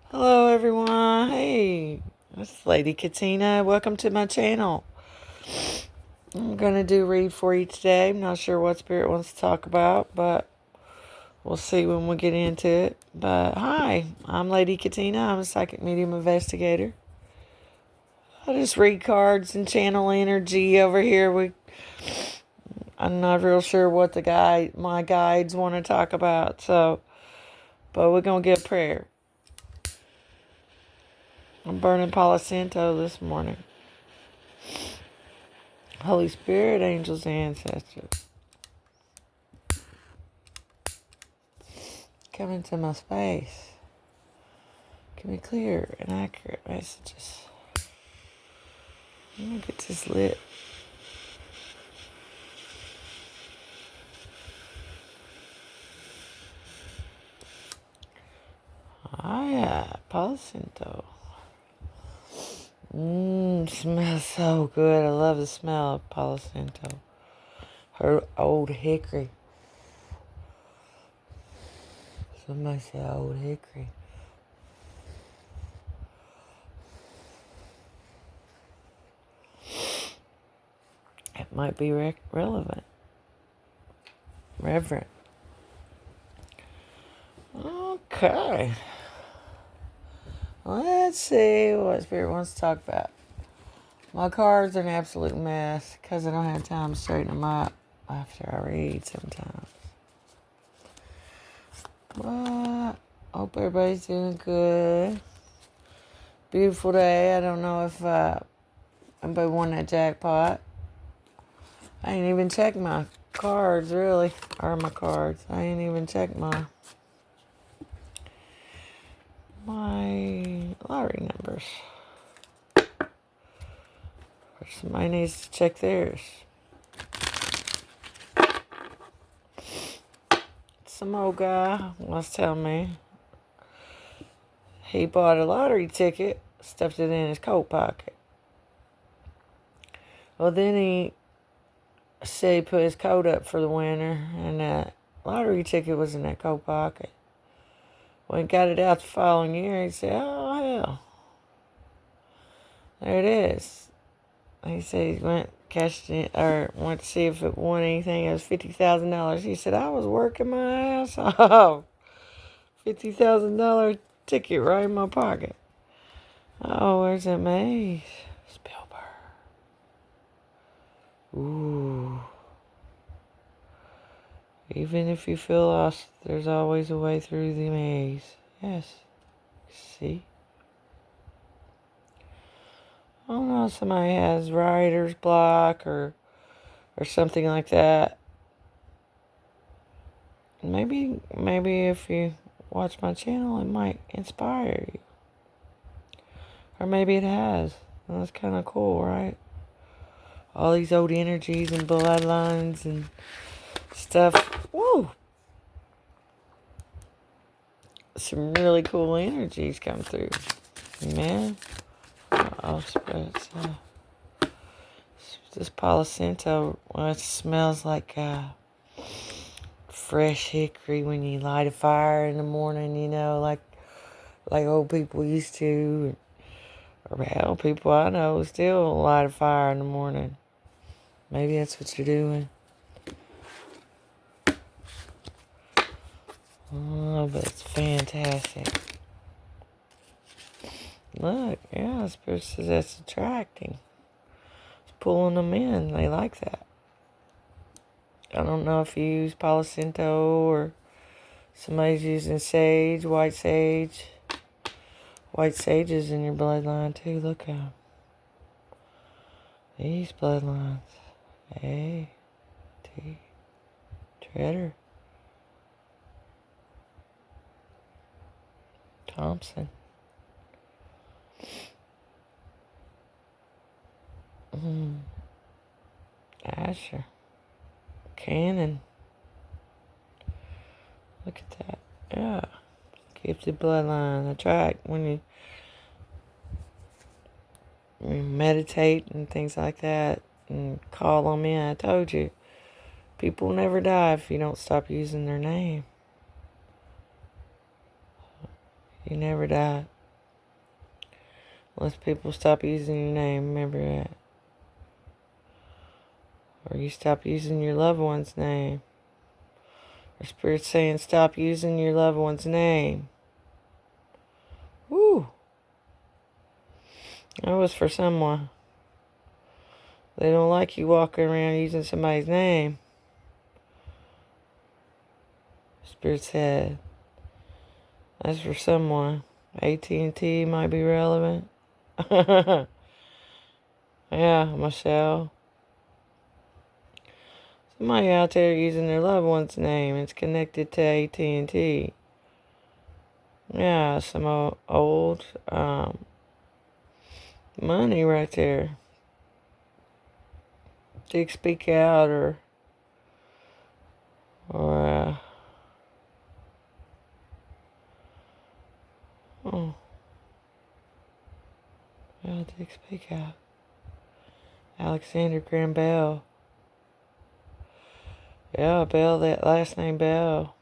Hello everyone. Hey, this is Lady Katina. Welcome to my channel. I'm gonna do a read for you today. I'm not sure what Spirit wants to talk about, but we'll see when we get into it. But hi, I'm Lady Katina. I'm a psychic medium investigator. I just read cards and channel energy over here. I'm not real sure what my guides want to talk about, but we're gonna get a prayer. I'm burning Palo Santo this morning. Holy Spirit, angels, ancestors, come into my space. Give me clear and accurate messages. I'm gonna get this lit. Oh yeah, Palo Santo. Smells so good. I love the smell of Palo Santo. Her old hickory. Somebody said old hickory. It might be relevant. Reverent. Okay. Let's see what Spirit wants to talk about. My cards are an absolute mess because I don't have time to straighten them up after I read sometimes. But hope everybody's doing good. Beautiful day. I don't know if anybody won that jackpot. I ain't even checked my cards really, or my cards. I ain't even checked my lottery numbers. Or somebody needs to check theirs. Some old guy was telling me he bought a lottery ticket, stuffed it in his coat pocket. Well, then he said he put his coat up for the winter, and that lottery ticket was in that coat pocket. When he got it out the following year, he said, "Oh hell, there it is." He said he cashed it, or went to see if it won anything. It was $50,000. He said, "I was working my ass off. $50,000 ticket right in my pocket." Oh, where's that maze? Spielberg. Ooh. Even if you feel lost, there's always a way through the maze. Yes. See? I don't know if somebody has writer's block or something like that. Maybe if you watch my channel, it might inspire you. Or maybe it has. And that's kind of cool, right? All these old energies and bloodlines and stuff. Woo! Some really cool energies come through. Man. Oh, spirits. This Palo Santo, well, it smells like fresh hickory when you light a fire in the morning, like old people used to. Or hell, people I know still light a fire in the morning. Maybe that's what you're doing. Oh, but it's fantastic. Look, yeah, Spirit says that's attracting. It's pulling them in. They like that. I don't know if you use Palo Santo or somebody's using sage, white sage. White sage is in your bloodline too. Look how these bloodlines. A. T. Treader. Thompson. Asher. Cannon. Look at that. Yeah. Gifted bloodline. Attract when you meditate and things like that and call them in. I told you. People never die if you don't stop using their name. You never die. Unless people stop using your name, remember that. Or you stop using your loved one's name. Or Spirit's saying stop using your loved one's name. Woo! That was for someone. They don't like you walking around using somebody's name. Spirit said, that's for someone. AT&T might be relevant. Yeah, Michelle. Somebody out there using their loved one's name. It's connected to AT&T. Yeah, some old money right there. Do you speak out or oh, yeah, Dick speak out. Alexander Graham Bell. Yeah, Bell, that last name Bell.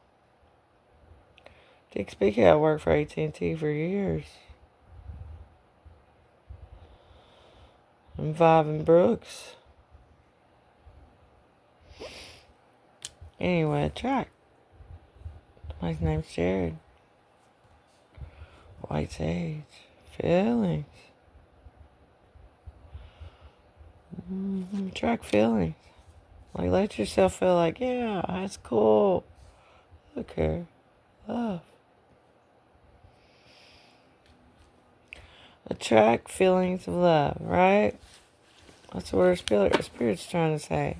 Dick Speak Out worked for AT&T for years. And Vive and Brooks. Anyway, track. My name's Jared. White Sage. Feelings. Track feelings. Like, let yourself feel like, yeah, that's cool. Okay. Love. Attract feelings of love, right? That's what our spirit's trying to say.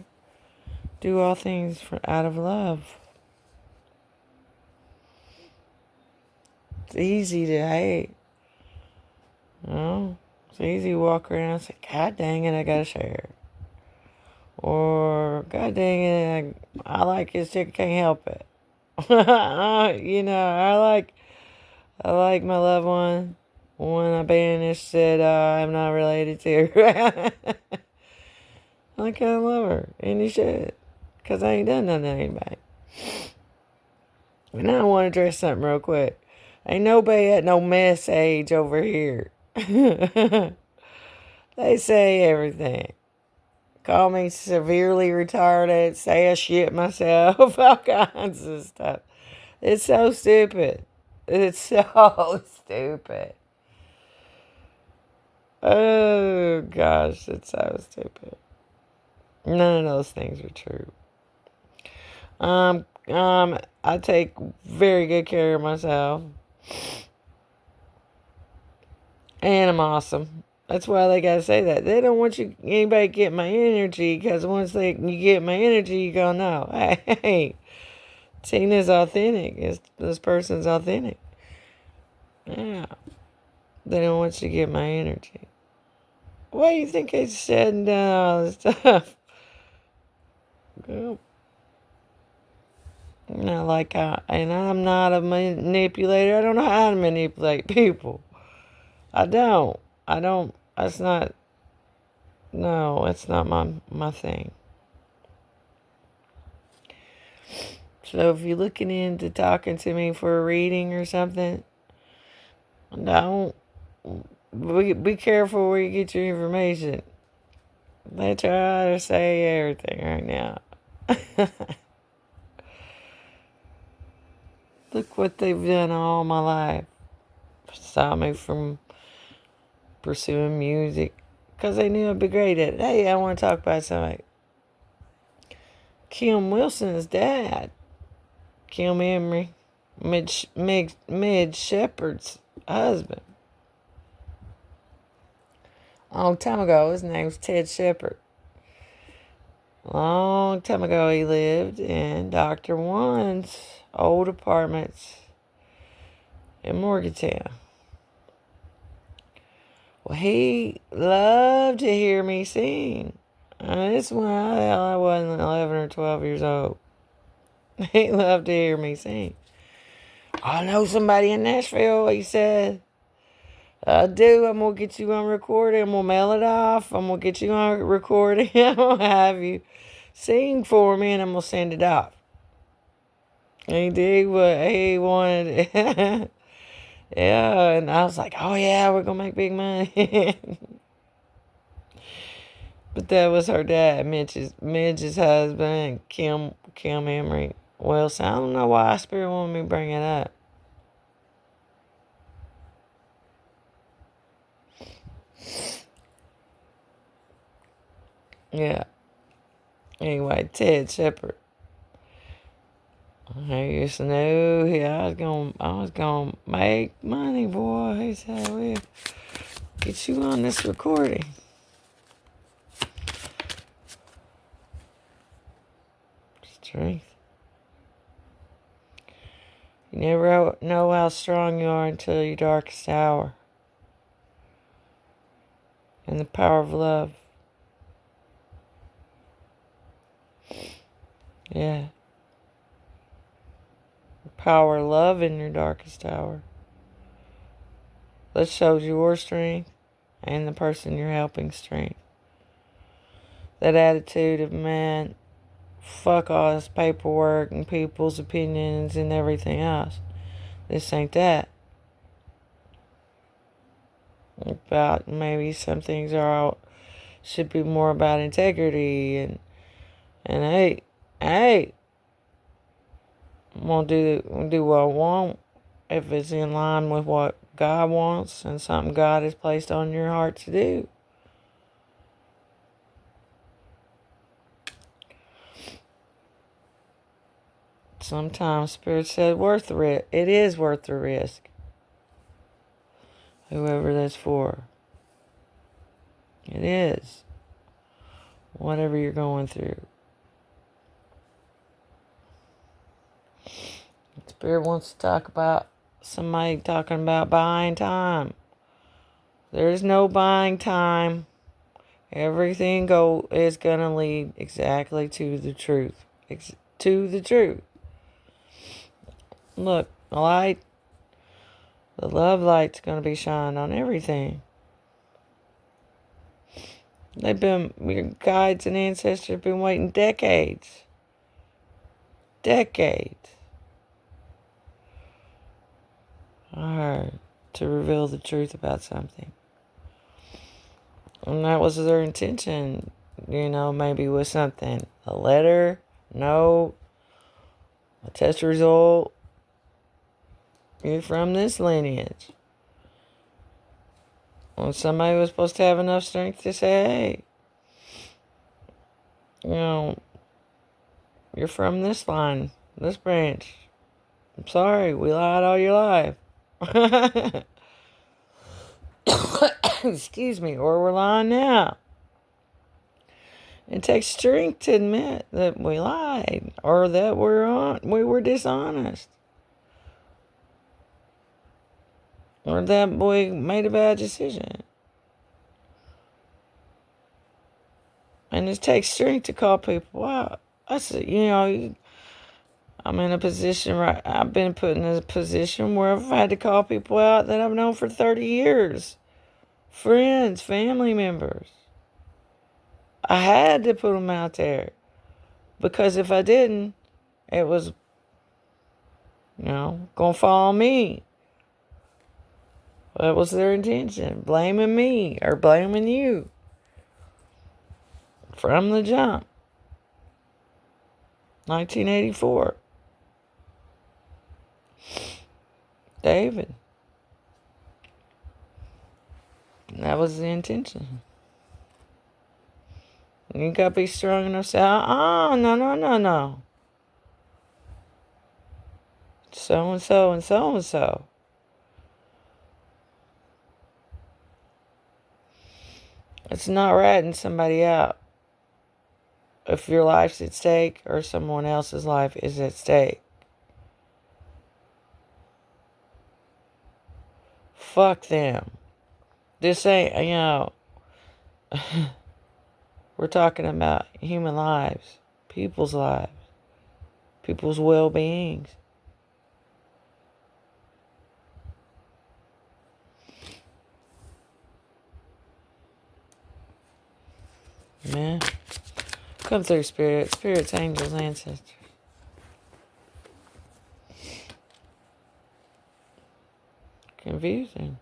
Do all things out of love. It's easy to hate. You know? It's easy to walk around and say, God dang it, I gotta share. Or, God dang it, I like this chick, I can't help it. You know, I like my loved one. When I banished said I'm not related to her. I kind of love her, and you should. Because I ain't done nothing to anybody. And I want to address something real quick. Ain't nobody at no mess age over here. They say everything. Call me severely retarded, say I shit myself, all kinds of stuff. It's so stupid. It's so stupid. Oh, gosh, it's so stupid. None of those things are true. I take very good care of myself. And I'm awesome. That's why they gotta say that. They don't want anybody to get my energy, because once you get my energy, you go, no, hey, Tina's authentic. This person's authentic. Yeah. They don't want you to get my energy. Why do you think I said and done all this stuff? Well, and I'm not a manipulator. I don't know how to manipulate people. I don't. That's not, no, it's not my thing. So if you're looking into talking to me for a reading or something, don't. Be careful where you get your information. They try to say everything right now. Look what they've done all my life. Stop me from pursuing music. Because they knew I'd be great at it. Hey, I want to talk about something. Kim Wilson's dad. Kim Emery. Midge Shepard's husband. A long time ago, his name was Ted Shepard. A long time ago, he lived in Dr. One's old apartments in Morgantown. Well, he loved to hear me sing. This is when I wasn't 11 or 12 years old. He loved to hear me sing. I know somebody in Nashville, he said. I do. I'm going to get you on recording. I'm going to mail it off. I'm going to get you on recording. I'm going to have you sing for me, and I'm going to send it off. He did what he wanted. Yeah, and I was like, oh yeah, we're gonna make big money. But that was her dad, Midge's husband, Kim Emery Wilson. I don't know why Spirit wanted me to bring it up. Yeah. Anyway, Ted Shepard. I used to know I was gonna make money, boy. He said, we'll get you on this recording. Strength. You never know how strong you are until your darkest hour. And the power of love. Yeah. The power of love in your darkest hour. That shows your strength and the person you're helping strength. That attitude of, man, fuck all this paperwork and people's opinions and everything else. This ain't that. About maybe some things should be more about integrity and hey, I'm gonna do what I want if it's in line with what God wants and something God has placed on your heart to do. Sometimes Spirit said worth the risk. It is worth the risk. Whoever that's for. It is. Whatever you're going through. Spirit wants to talk about somebody talking about buying time. There's no buying time. Everything is going to lead exactly to the truth. To the truth. Look, the love light's going to be shined on everything. Your guides and ancestors have been waiting decades. Decades. To reveal the truth about something. And that was their intention, maybe with something. A letter, note, a test result. You're from this lineage. When somebody was supposed to have enough strength to say, hey, you're from this line, this branch. I'm sorry, we lied all your life. Excuse me, or we're lying now. It takes strength to admit that we lied or that we were dishonest. Or that we made a bad decision. And it takes strength to call people out. I'm in a position, right? I've been put in a position where I've had to call people out that I've known for 30 years. Friends, family members. I had to put them out there. Because if I didn't, it was, going to fall on me. That was their intention. Blaming me or blaming you. From the jump. 1984. David. And that was the intention. You got to be strong enough to say, no. So-and-so and so-and-so. It's not ratting somebody out. If your life's at stake or someone else's life is at stake. Fuck them. This ain't, we're talking about human lives, people's well-beings. Man, come through, spirits, angels, ancestors. confusing.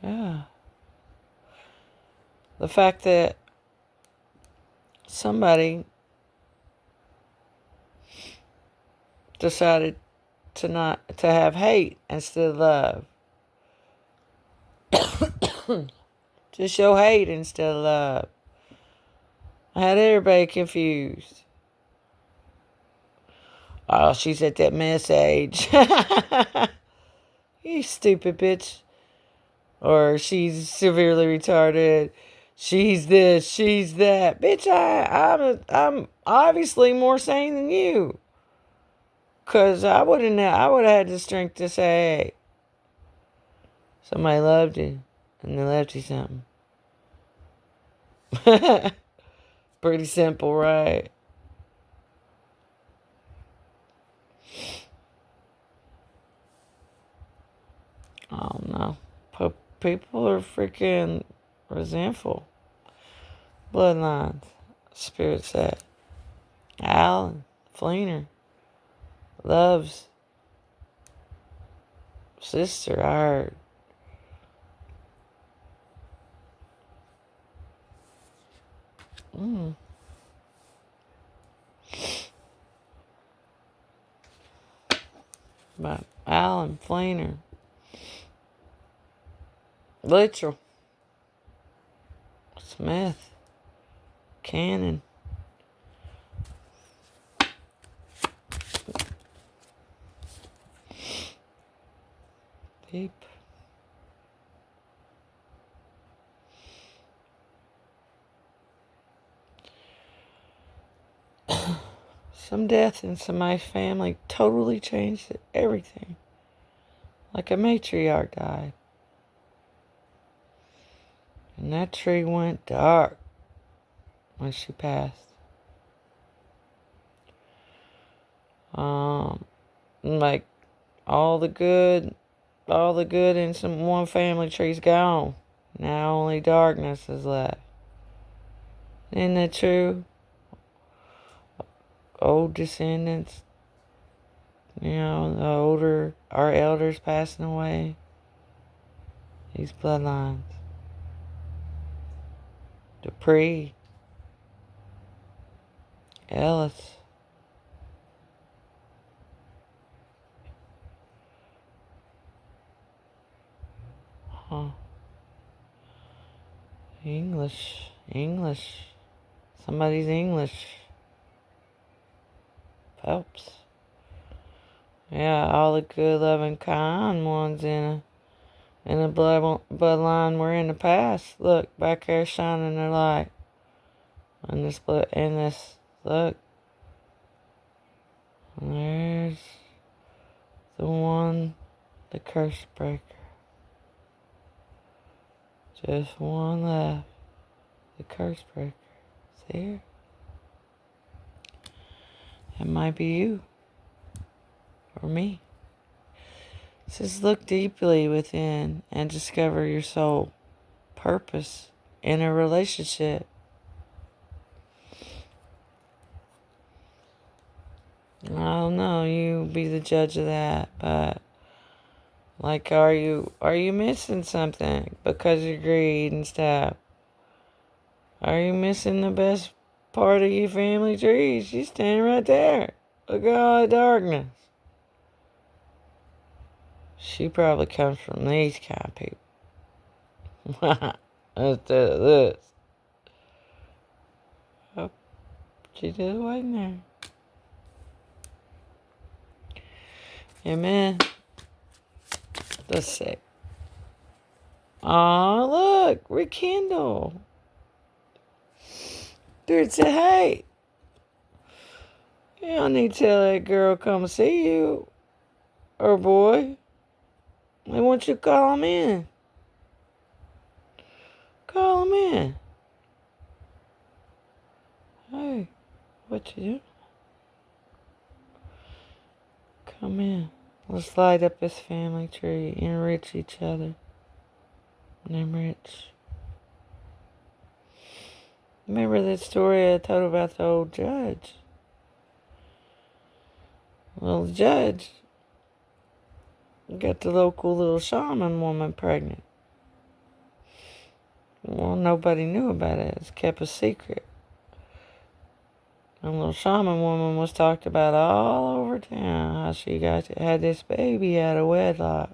Yeah. The fact that somebody decided to have hate instead of love. To show hate instead of love. I had everybody confused. Oh, she's at that mess age. You stupid bitch. Or she's severely retarded. She's this, she's that. Bitch, I'm obviously more sane than you. 'Cause I would have had the strength to say, hey, somebody loved you and they left you something. Pretty simple, right? Oh no. People are freaking resentful. Bloodlines. Spirit set. Alan Fleener loves sister, I heard. Mm. But Alan Fleener. Littrell. Smith. Cannon. Deep. Some death in somebody's family totally changed everything. Like a matriarch died. And that tree went dark when she passed. Like all the good in some one family tree's gone. Now only darkness is left. Isn't that true? Old descendants, our elders passing away. These bloodlines. Dupree. Ellis. Huh. English. Somebody's English. Phelps. Yeah, all the good, loving, kind ones in a bloodline were in the past. Look, back there shining their light. And look. And there's the one, the curse breaker. Just one left. The curse breaker. See her? It might be you. Or me. It says look deeply within and discover your soul purpose in a relationship. I don't know, you be the judge of that, but like are you missing something because of greed and stuff? Are you missing the best part of your family tree? She's standing right there. Look at all the darkness. She probably comes from these kind of people. Instead of this. Oh, she just waiting there. Amen. Let's see. Aw, look, Rekindle. Dude said, hey, you don't need to tell that girl come see you. Or boy. They want you to call him in. Call him in. Hey, what you doing? Come in. Let's light up this family tree. Enrich each other. And enrich. Remember that story I told about the old judge? Well, the judge got the local little shaman woman pregnant. Well, nobody knew about it. It's kept a secret. And little shaman woman was talked about all over town, how she had this baby out of wedlock.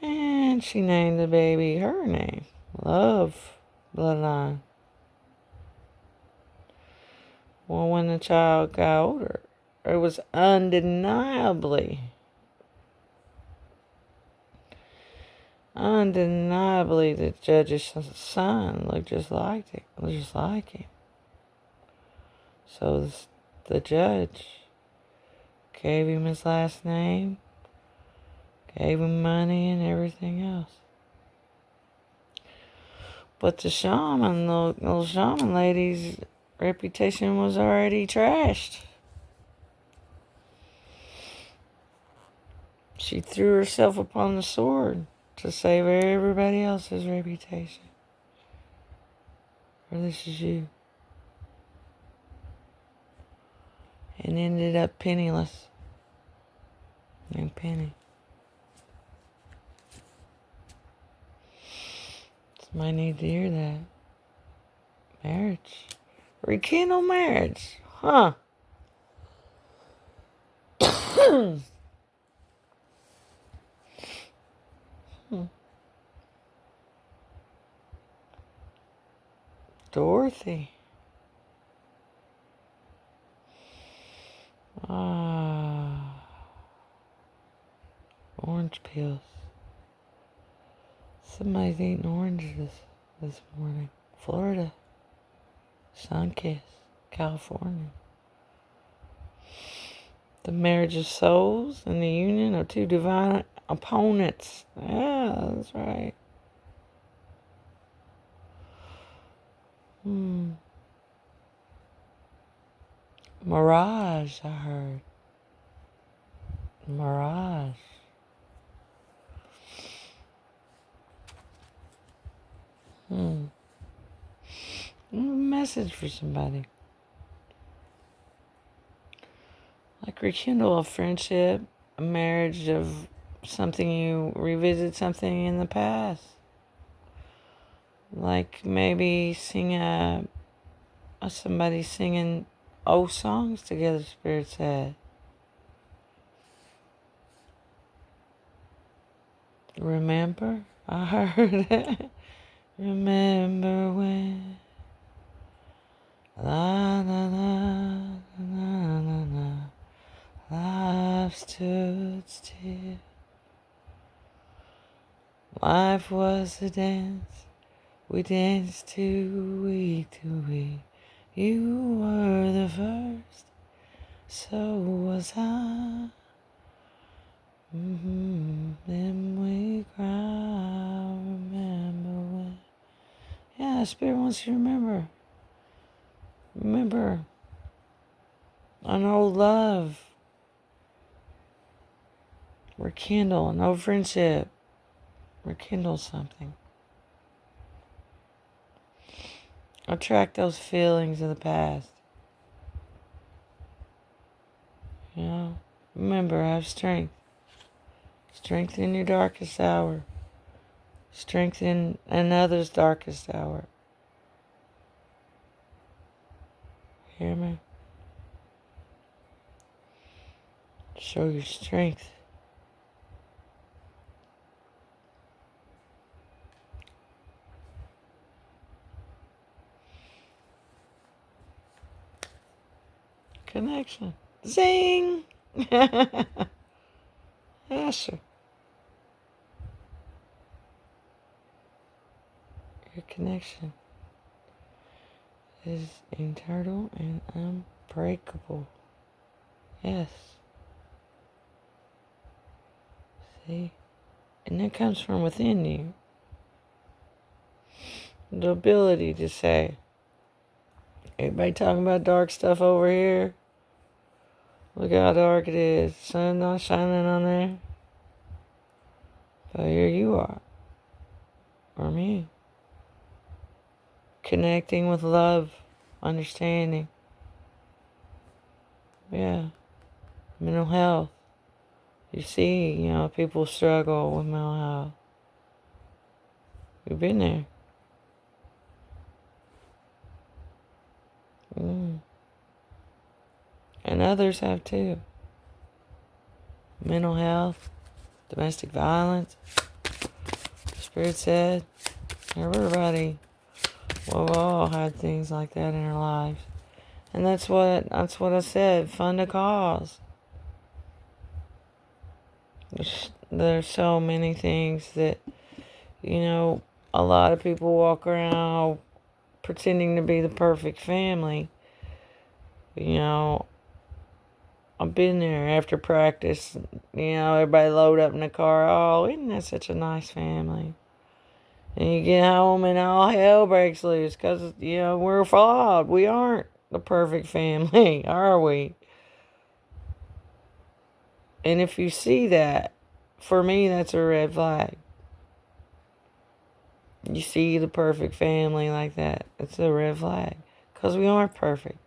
And she named the baby her name, Love Bloodline. Well, when the child got older, it was undeniably the judge's son looked just like him. So the judge gave him his last name, gave him money and everything else. But the little shaman lady's reputation was already trashed. She threw herself upon the sword to save everybody else's reputation. Or this is you. And ended up penniless. Named Penny. Somebody need to hear that. Marriage. Rekindle marriage. Huh. Dorothy. Orange peels. Somebody's eating oranges this morning. Florida. Sunkissed. California. The marriage of souls and the union of two divine opponents. Yeah, that's right. Mirage, I heard. Mirage. Message for somebody. Like rekindle a friendship, a marriage of something you revisit something in the past. Like maybe sing somebody singing old songs together, Spirit said. Remember? I heard it. Remember when la la la la la la life stood still. Life was a dance. We danced to week to week. You were the first, so was I. Then we cried. Remember when? Yeah, Spirit wants you to remember. Remember an old love. Rekindle an old friendship. Rekindle something. Attract those feelings of the past. You know, remember, have strength. Strength in your darkest hour. Strength in another's darkest hour. Hear me? Show your strength. Connection. Zing! Asher. Your connection is eternal and unbreakable. Yes. See? And it comes from within you. The ability to say, everybody talking about dark stuff over here. Look how dark it is. Sun not shining on there. But here you are. Or me. Connecting with love. Understanding. Yeah. Mental health. You see, people struggle with mental health. We've been there. And others have too. Mental health, domestic violence. Spirit said, everybody, we've all had things like that in our lives. And that's what I said, fund a cause. There's so many things that, a lot of people walk around pretending to be the perfect family. I've been there after practice. Everybody load up in the car. Oh, isn't that such a nice family? And you get home and all hell breaks loose because, we're flawed. We aren't the perfect family, are we? And if you see that, for me, that's a red flag. You see the perfect family like that, it's a red flag. Because we aren't perfect.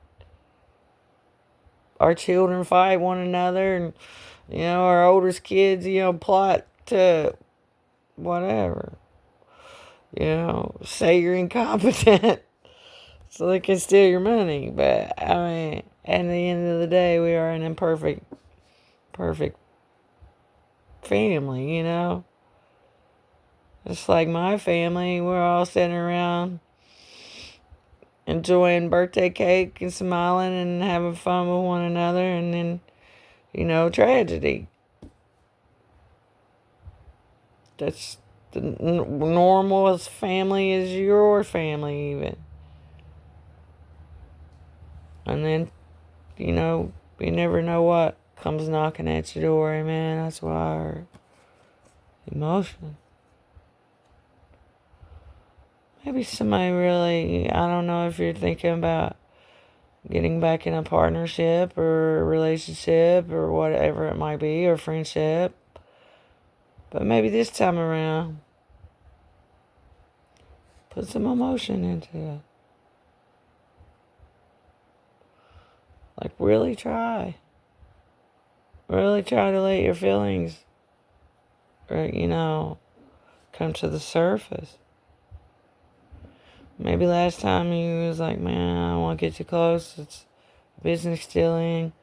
Our children fight one another, and, our oldest kids, plot to whatever. Say you're incompetent so they can steal your money. But, at the end of the day, we are an imperfect, perfect family, Just like my family, we're all sitting around enjoying birthday cake and smiling and having fun with one another, and then, tragedy. That's the normalest family is your family, even. And then, you never know what comes knocking at your door. Amen. That's why our emotion. Maybe somebody really, I don't know if you're thinking about getting back in a partnership or a relationship or whatever it might be, or friendship. But maybe this time around, put some emotion into it. Like, really try. Really try to let your feelings, come to the surface. Maybe last time you was like, man, I don't want to get too close. It's business dealing.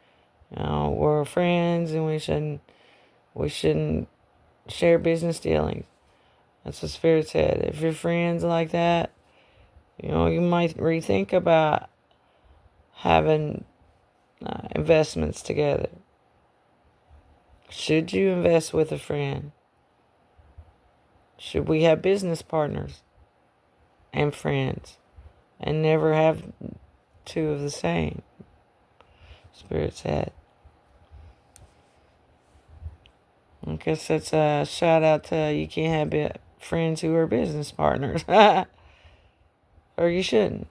We're friends and we shouldn't share business dealings. That's what Spirit said. If you're friends like that, you might rethink about having investments together. Should you invest with a friend? Should we have business partners and friends and never have two of the same? Spirit said. I guess that's a shout out to you can't have friends who are business partners. Or you shouldn't.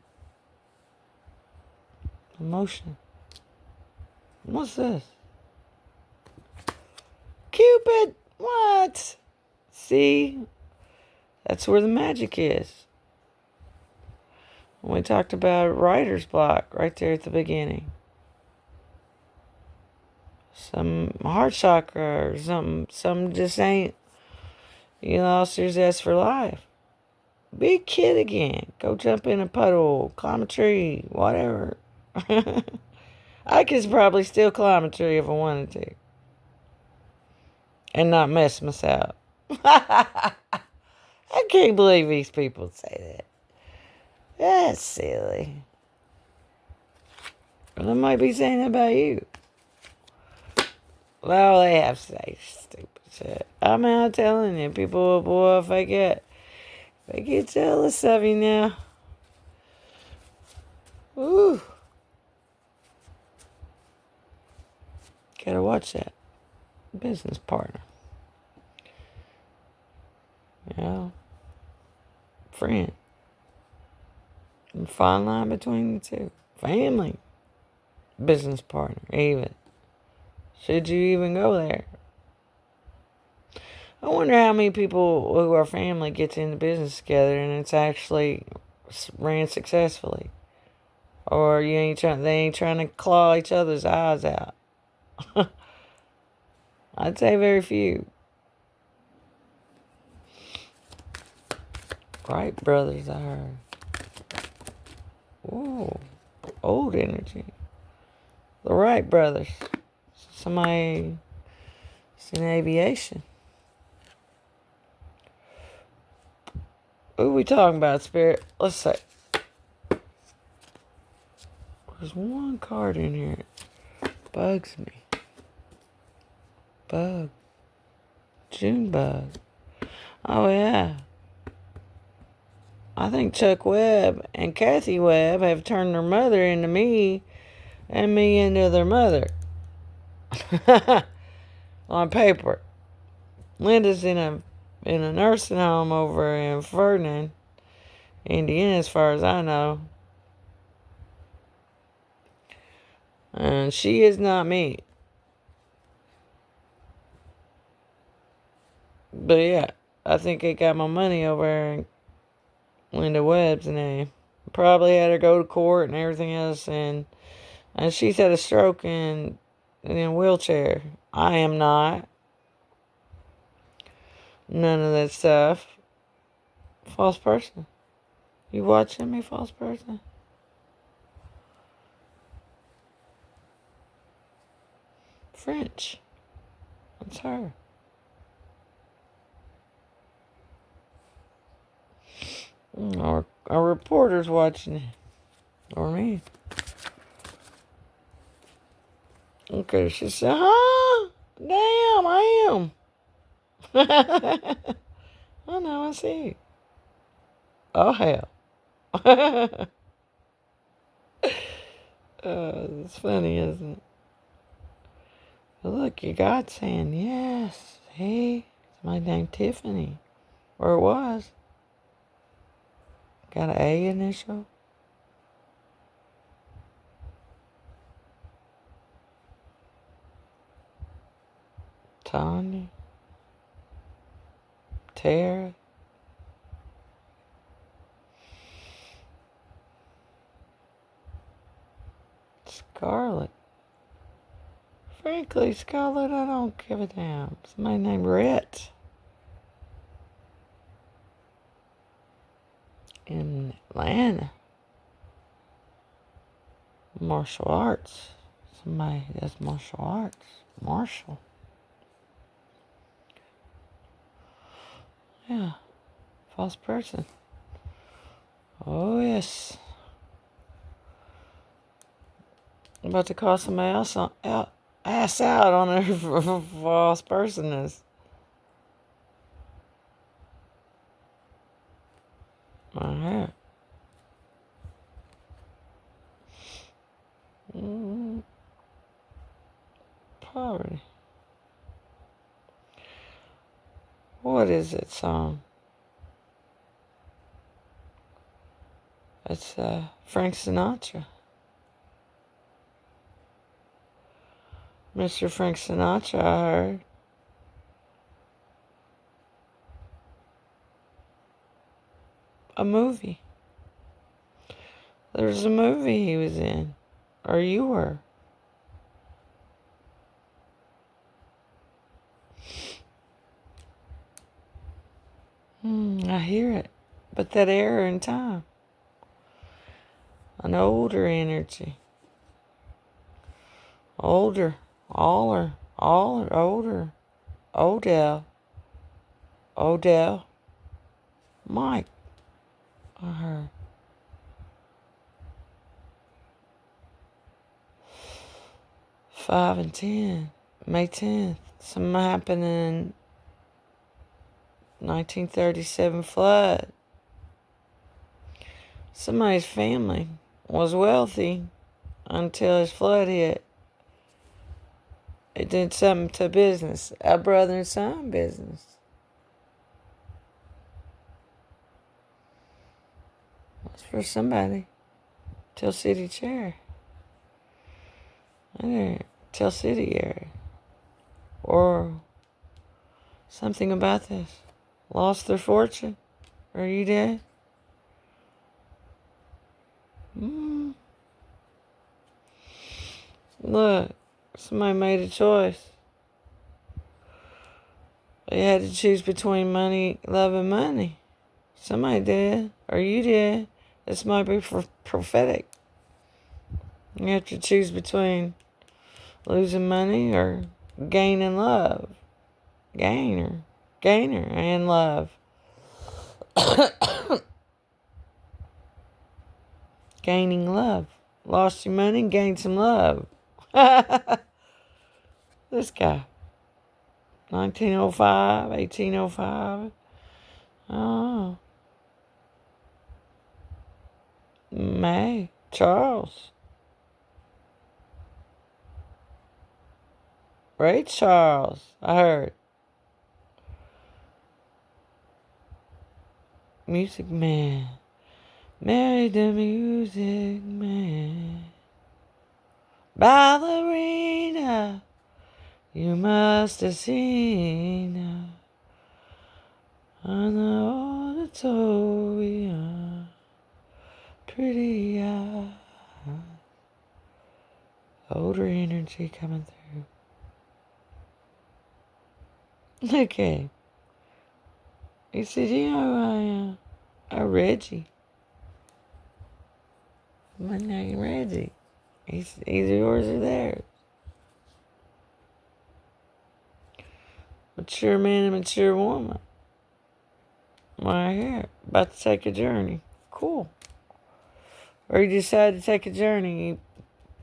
Emotion. What's this? Cupid! What? See? That's where the magic is. We talked about writer's block right there at the beginning. Some heart chakra or some just ain't, lost your zest for life. Be a kid again. Go jump in a puddle, climb a tree, whatever. I could probably still climb a tree if I wanted to. And not mess myself. I can't believe these people say that. That's silly. Well, they might be saying that about you. Well, they have to say stupid shit. I'm telling you, people, boy, if they get jealous of you now. Ooh. Gotta watch that. Business partner. Friend. And fine line between the two. Family. Business partner, even. Should you even go there? I wonder how many people who are family gets into business together and it's actually ran successfully. Or they ain't trying to claw each other's eyes out. I'd say very few. Wright brothers, I heard. Ooh, old energy. The Wright brothers. Somebody in aviation. Who we talking about, Spirit? Let's say. There's one card in here. Bugs me. Bug. June bug. Oh, yeah. I think Chuck Webb and Kathy Webb have turned their mother into me and me into their mother. On paper. Linda's in a nursing home over in Ferdinand, Indiana, as far as I know. And she is not me. But yeah, I think it got my money over in Linda Webb's name. Probably had her go to court and everything else, and she's had a stroke and in a wheelchair. I am not. None of that stuff. False person. You watching me, false person? French. That's her. Or a reporter's watching it. Or me. Okay, she said, huh? Damn, I am. I know, I see. Oh, hell. It's funny, isn't it? But look, you got saying yes. Hey, it's my name Tiffany. Or it was. Got an A initial. Tanya. Tara. Scarlet. Frankly, Scarlet, I don't give a damn. Somebody named Rhett. In Atlanta. Martial arts. Somebody does martial arts. Marshall. Yeah. False person. Oh, yes. I'm about to call somebody else ass out on her false personness. My hair. Poverty. What is it song? It's Frank Sinatra. Mr. Frank Sinatra, I heard. A movie. There was a movie he was in. Or you were. I hear it. But that error in time. An older energy. Older. Older. Odell. Mike. I heard. Five and 10. May 10th. Something happened in 1937 flood. Somebody's family was wealthy until his flood hit. It did something to business. A brother and son business. That's for somebody. Tell City Chair. Tell City area. Or something about this. Lost their fortune? Are you dead? Look, somebody made a choice. You had to choose between money, love, and money. Somebody did, or you did. This might be prophetic. You have to choose between losing money or gaining love. Gainer and love. Gaining love. Lost your money, gained some love. This guy. 1905, 1805. Oh. May. Charles. Ray Charles. I heard. Music man. Married the music man. Ballerina. You must have seen her on the auditorium. Pretty eyes. Older energy coming through. Okay. He said, you know who I am? Reggie. My name Reggie. He's either yours or theirs. Mature man and mature woman. Right here. About to take a journey. Cool. Or you decided to take a journey.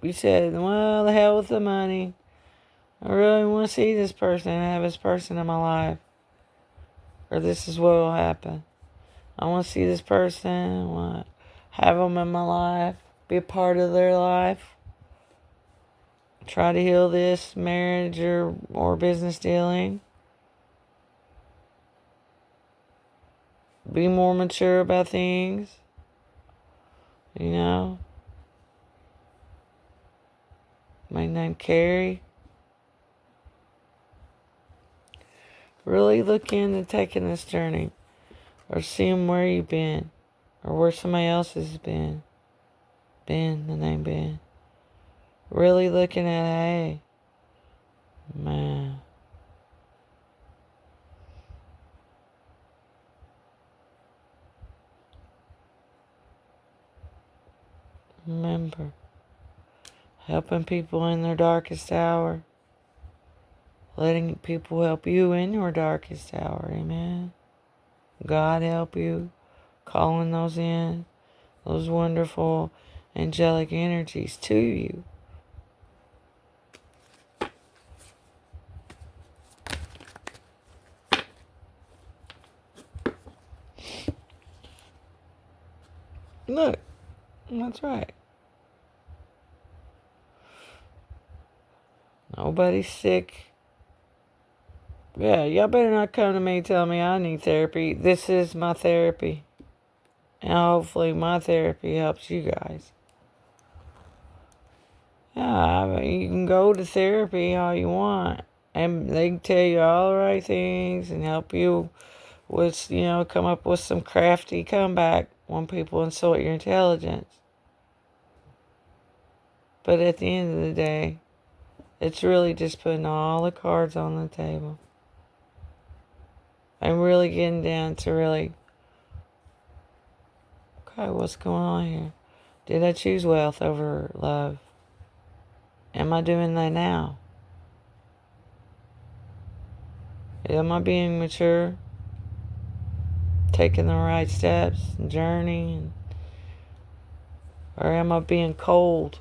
You said, well, the hell with the money. I really want to see this person and have this person in my life. Or this is what will happen. I want to see this person. I want to have them in my life. Be a part of their life. Try to heal this marriage or business dealing. Be more mature about things. You know. My name Carrie. Really look into taking this journey. Or seeing where you've been. Or where somebody else has been. Ben, the name Ben. Really looking at, hey, man. Remember, helping people in their darkest hour. Letting people help you in your darkest hour, amen. God help you. Calling those in. Those wonderful angelic energies to you. Look, that's right. Nobody's sick. Yeah, y'all better not come to me and tell me I need therapy. This is my therapy. And hopefully my therapy helps you guys. Yeah, you can go to therapy all you want. And they can tell you all the right things and help you with, come up with some crafty comeback when people insult your intelligence. But at the end of the day, it's really just putting all the cards on the table. And really getting down to really, okay, what's going on here? Did I choose wealth over love? Am I doing that now? Am I being mature? Taking the right steps and journey? Or am I being cold?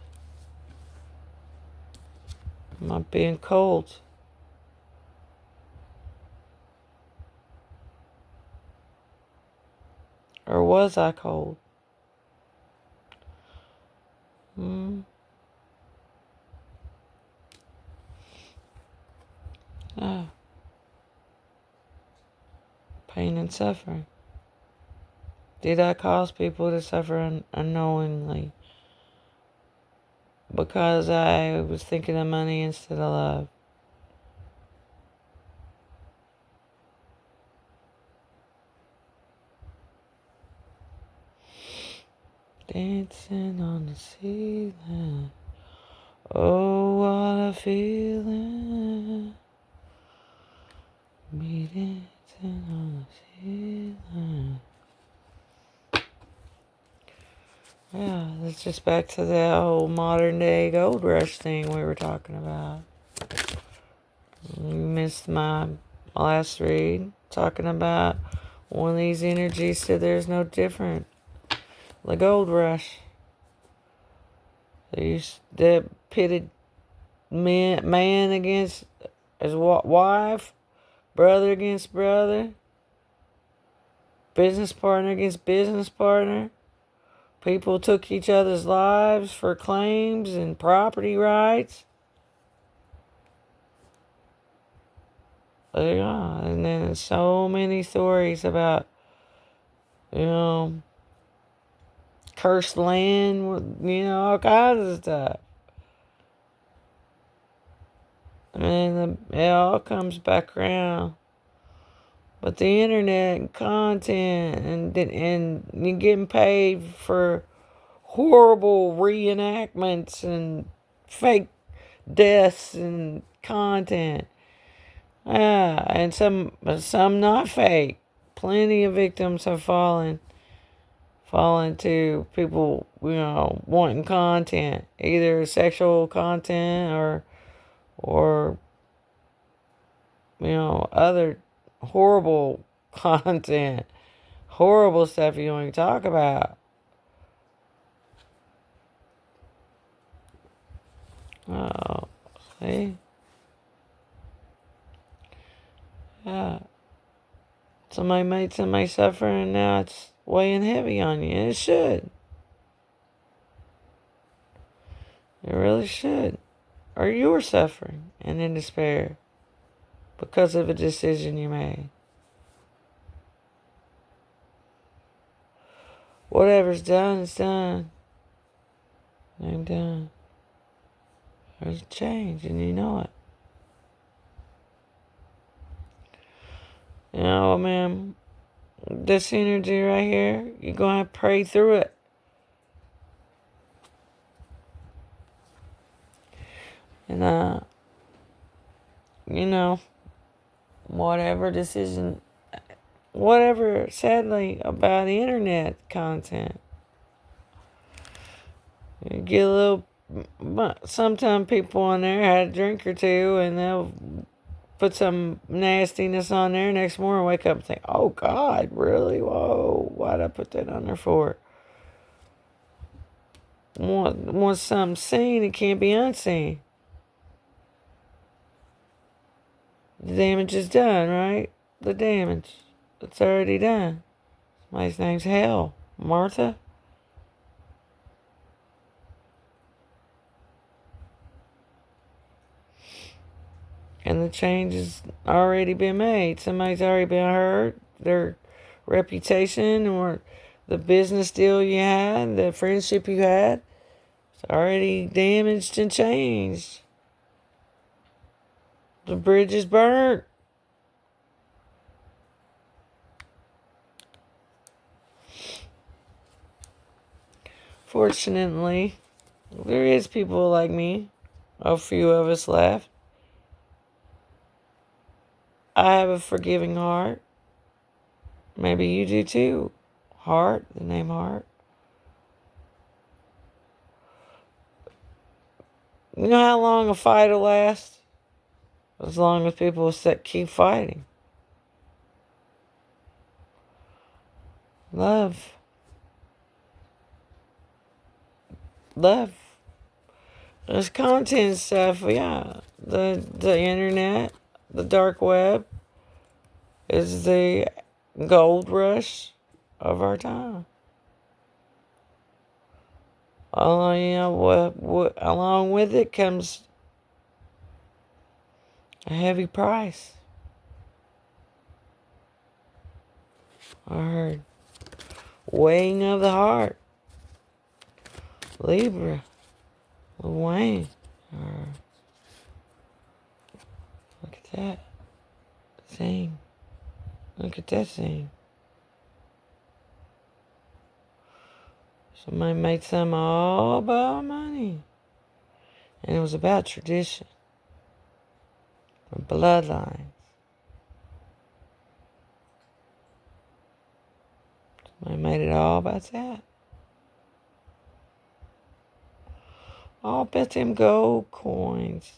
Am I being cold? Or was I cold? Oh. Pain and suffering. Did I cause people to suffer unknowingly? Because I was thinking of money instead of love. Dancing on the ceiling. Oh, what a feeling. Meeting dancing on the ceiling. Yeah, that's just back to the whole modern day gold rush thing we were talking about. You missed my last read talking about one of these energies said there's no different. The gold rush. That pitted man against his wife, brother against brother, business partner against business partner. People took each other's lives for claims and property rights. Yeah, and then so many stories about, cursed land, all kinds of stuff. And it all comes back around. But the internet and content and you're getting paid for horrible reenactments and fake deaths and content. Yeah, and some not fake. Plenty of victims have fallen to people, wanting content, either sexual content or other horrible content, horrible stuff you don't even talk about. Oh, see? Yeah. Somebody made somebody suffer and now it's weighing heavy on you. And it should. It really should. Or you're suffering and in despair because of a decision you made. Whatever's done is done. I'm done. There's a change and you know it. Man, this energy right here, you're going to have to pray through it. And, whatever decision, whatever, sadly, about the internet content, you get a little, sometimes people on there had a drink or two and they'll put some nastiness on there. Next morning, wake up and think, oh God, really? Whoa, why'd I put that on there for? Once something's seen, it can't be unseen. The damage is done, right? The damage. It's already done. Somebody's name's Hell. Martha? And the change has already been made. Somebody's already been hurt. Their reputation or the business deal you had, the friendship you had, it's already damaged and changed. The bridge is burnt. Fortunately, there is people like me. A few of us left. I have a forgiving heart. Maybe you do too. Heart, the name Heart. You know how long a fight will last? As long as people keep fighting. Love. There's content stuff, yeah. The internet, the dark web, is the gold rush of our time. Along with it comes a heavy price. I heard weighing of the heart. Libra. Wayne. Look at that thing. Look at that thing. Somebody made some all about money. And it was about tradition. Bloodlines. I made it all about that. Oh, I bet them gold coins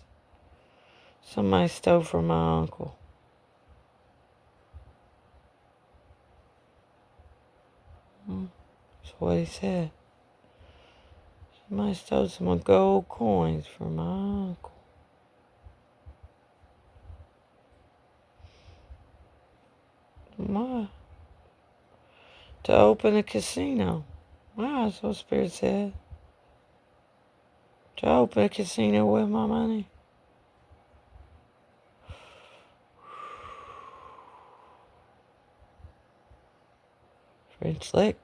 somebody stole from my uncle. That's what he said. Somebody stole some gold coins from my uncle. My. To open a casino. Wow, that's what Spirit said. To open a casino with my money. French lick.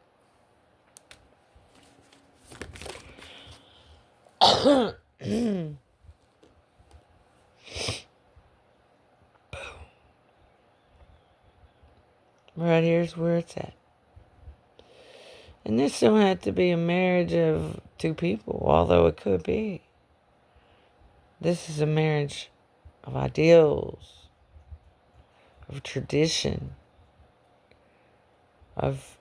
Right here's where it's at. And this don't have to be a marriage of two people, although it could be. This is a marriage of ideals, of tradition, of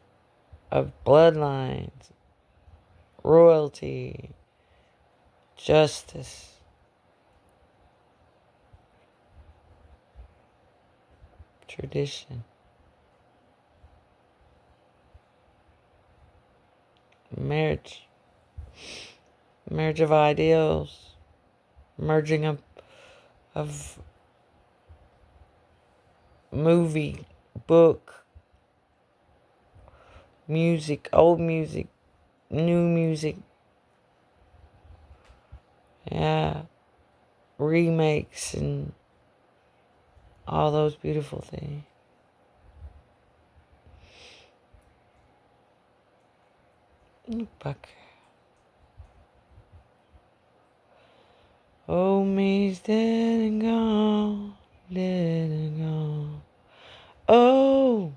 bloodlines, royalty, justice, tradition. Marriage of ideals, merging of movie, book, music, old music, new music, yeah, remakes and all those beautiful things. Back. Oh, me's dead and gone, dead and gone. Oh,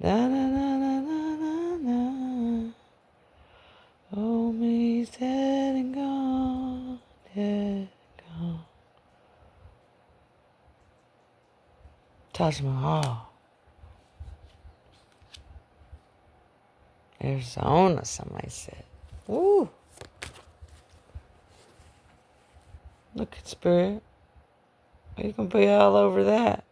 na na na na na na na. Oh, me's dead and gone, dead and gone. Taj Mahal. Arizona, somebody said. Woo. Look at Spirit. You can be all over that.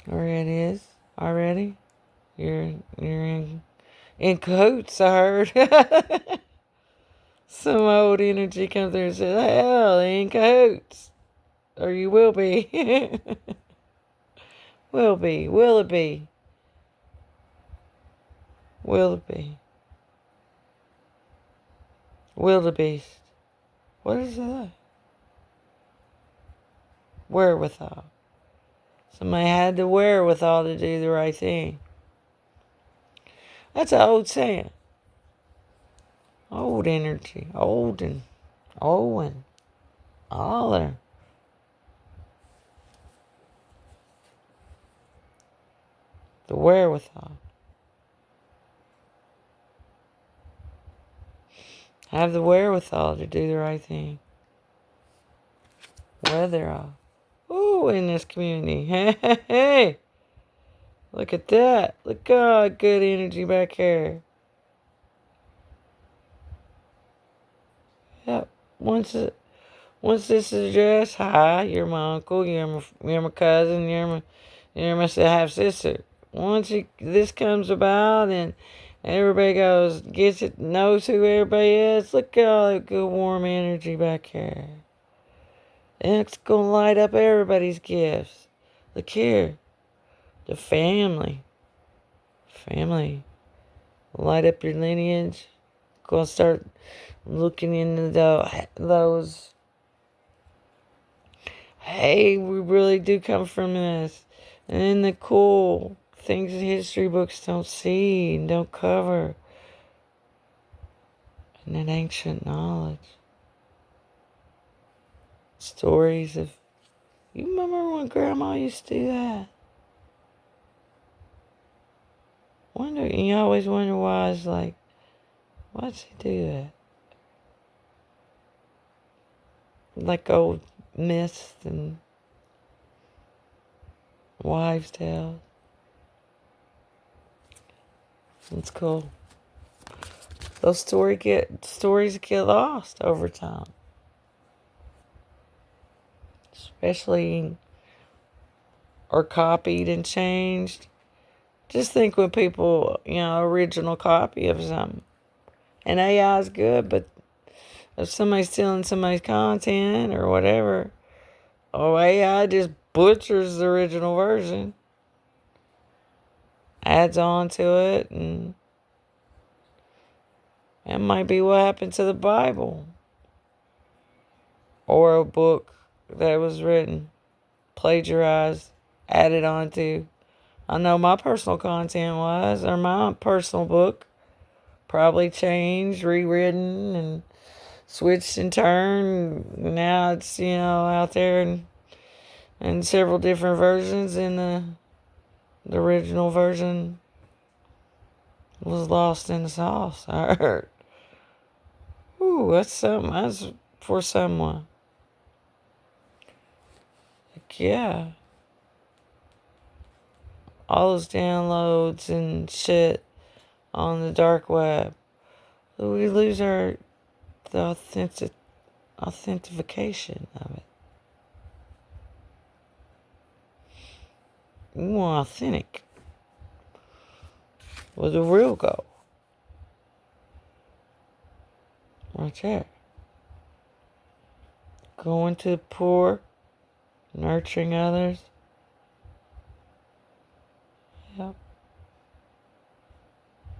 There it is. Already? You're in cahoots, I heard. Some old energy comes through and says, hell, they in cahoots. Or you will be. Will be. Will it be? Will it be? Wildebeest. What is that? Wherewithal. Somebody had the wherewithal to do the right thing. That's an old saying. Old energy. Old and all there. The wherewithal. Have the wherewithal to do the right thing. Weather off. Ooh, in this community. Hey. Look at that. Look at good energy back here. Yep. Once this is addressed, hi, you're my uncle, you're my cousin, you're my half sister. Once this comes about and everybody gets it, knows who everybody is, look at all that good warm energy back here. And it's gonna light up everybody's gifts. Look here. The family. Light up your lineage. Gonna start looking into those. Hey, we really do come from this. And then the cool things that history books don't see and don't cover. And that ancient knowledge. Stories of... You remember when Grandma used to do that? You always wonder why it's like, why'd she do that? Like old myths and wives' tales. It's cool. Those stories get lost over time. Especially, or copied and changed. Just think when people, original copy of something. And AI is good, but if somebody's stealing somebody's content or whatever, AI just butchers the original version, adds on to it, and that might be what happened to the Bible. Or a book that was written, plagiarized, added on to. I know my personal content was, or my personal book, probably changed, rewritten, and switched and turned. Now it's, out there in several different versions, and the original version was lost in the sauce. I heard. Ooh, that's something. That's for someone. Like, yeah. All those downloads and shit on the dark web. We lose the authentication of it. We want authentic. Where the real go. Right there. Going to the poor, nurturing others. Yep.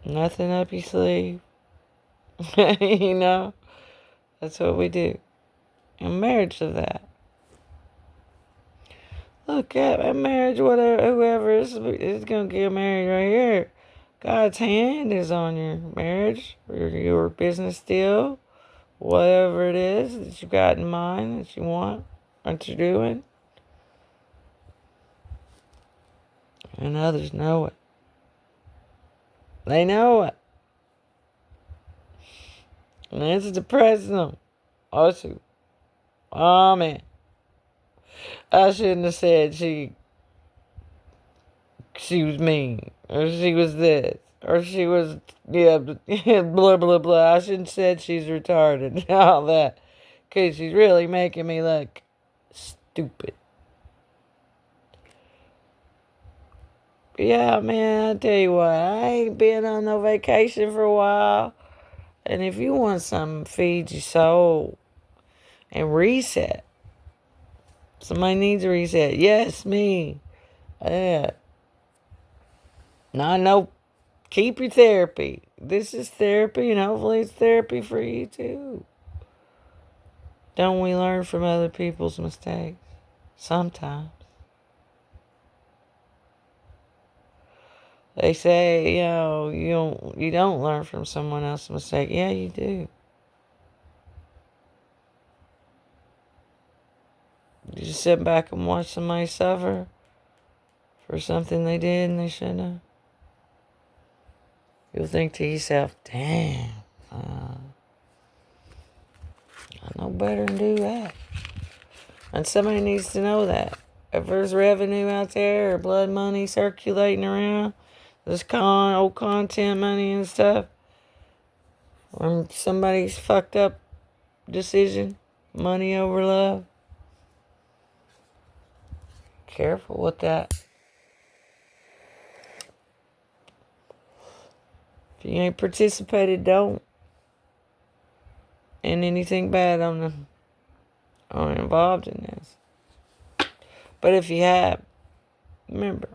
Nothing up your sleeve. That's what we do. In marriage of that. Look at a marriage, whoever is going to get married right here. God's hand is on your marriage, or your business deal, whatever it is that you got in mind that you want, what you're doing. And others know it. They know it. And it's depressing them. Also, oh man. I shouldn't have said she was mean, or she was this, or she was, blah, blah, blah. I shouldn't have said she's retarded and all that, because she's really making me look stupid. But yeah, man, I tell you what, I ain't been on no vacation for a while, and if you want something to feed your soul and reset, somebody needs a reset. Yes, me. Yeah. Now I know. Keep your therapy. This is therapy, and hopefully it's therapy for you too. Don't we learn from other people's mistakes? Sometimes. They say, you don't learn from someone else's mistake. Yeah, you do. You just sit back and watch somebody suffer for something they did and they shouldn't have. You'll think to yourself, damn, I know better than do that. And somebody needs to know that. If there's revenue out there or blood money circulating around, this old content money and stuff, when somebody's fucked up decision, money over love, careful with that. If you ain't participated, don't. And anything bad are involved in this. But if you have, remember,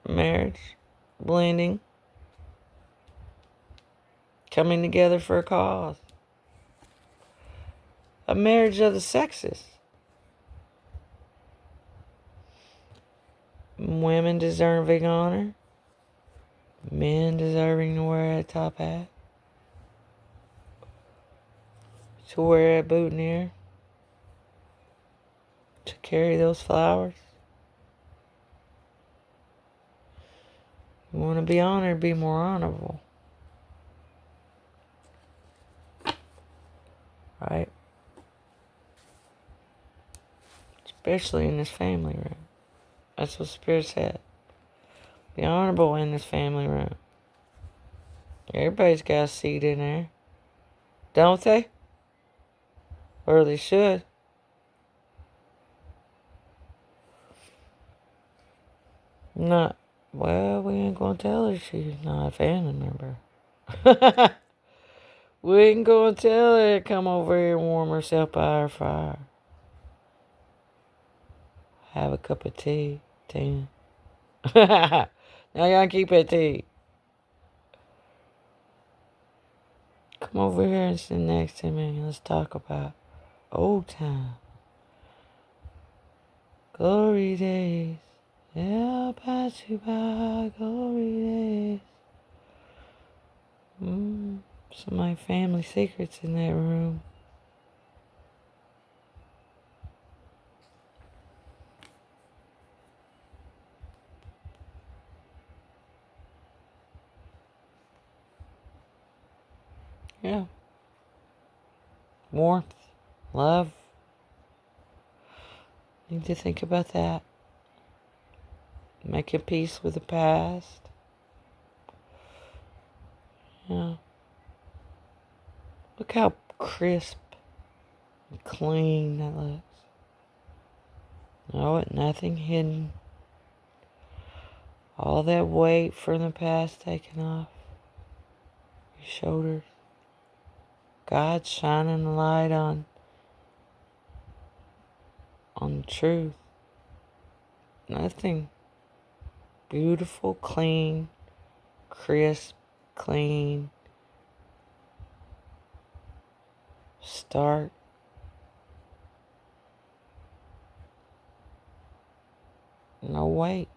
marriage, blending, coming together for a cause. A marriage of the sexes. Women deserving honor. Men deserving to wear a top hat. To wear a boutonniere. To carry those flowers. You want to be honored, be more honorable. Right? Especially in this family room. That's what Spirit said. Be honorable in this family room. Everybody's got a seat in there. Don't they? Or they should. Not. Well, we ain't gonna tell her she's not a family member. We ain't gonna tell her to come over here and warm herself by our fire. Have a cup of tea, Tina. Now y'all keep that tea. Come over here and sit next to me. Let's talk about old time. Glory days. Yeah, I'll pass you by. Glory days. Some of my family secrets in that room. Yeah. Warmth. Love. Need to think about that. Making peace with the past. Yeah. Look how crisp and clean that looks. No, nothing hidden. All that weight from the past taken off your shoulders. God shining the light on the truth. Nothing. Beautiful, clean, crisp, clean. Start. No weight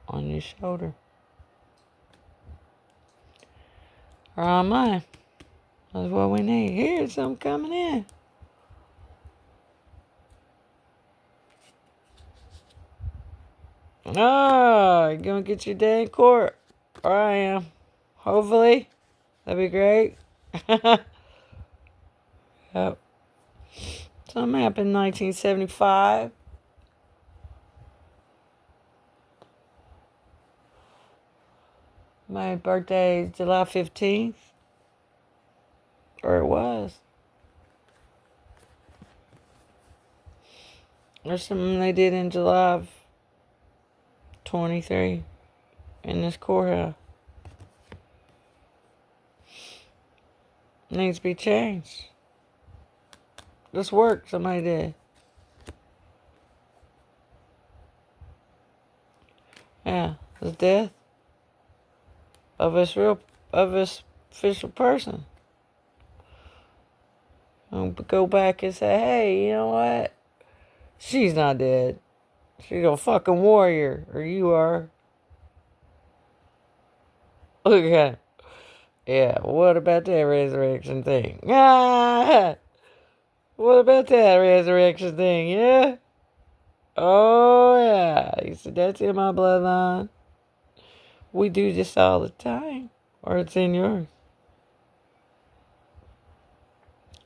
on your shoulder. Or on mine. That's what we need. Here's something coming in. Oh, you're going to get your day in court. Or I am. Hopefully. That'd be great. Yep. Something happened in 1975. My birthday is July 15th. Or it was. There's something they did in July of 23 in this courthouse. Needs to be changed. This work somebody did. Yeah, the death of this official person. I'll go back and say, hey, you know what? She's not dead. She's a fucking warrior, or you are. Look at it. Yeah, what about that resurrection thing? Ah! What about that resurrection thing, yeah? Oh, yeah. You said that's in my bloodline. We do this all the time. Or it's in yours.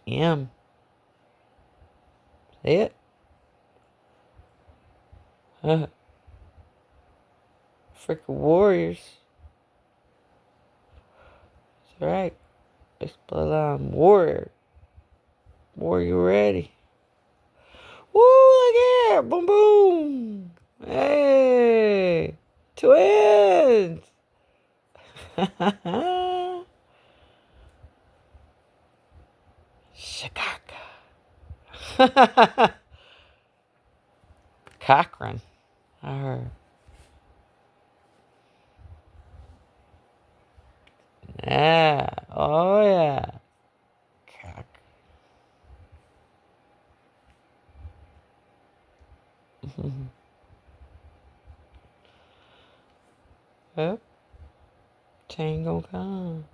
Yeah. See it? Freaking warriors. That's right. It's bloodline warrior. Warrior ready. Woo, look here. Boom, boom. Hey. Twins. Chicago. Cochran. I heard. Yeah. Oh, yeah. Cochran. Yep. Chain gonna come.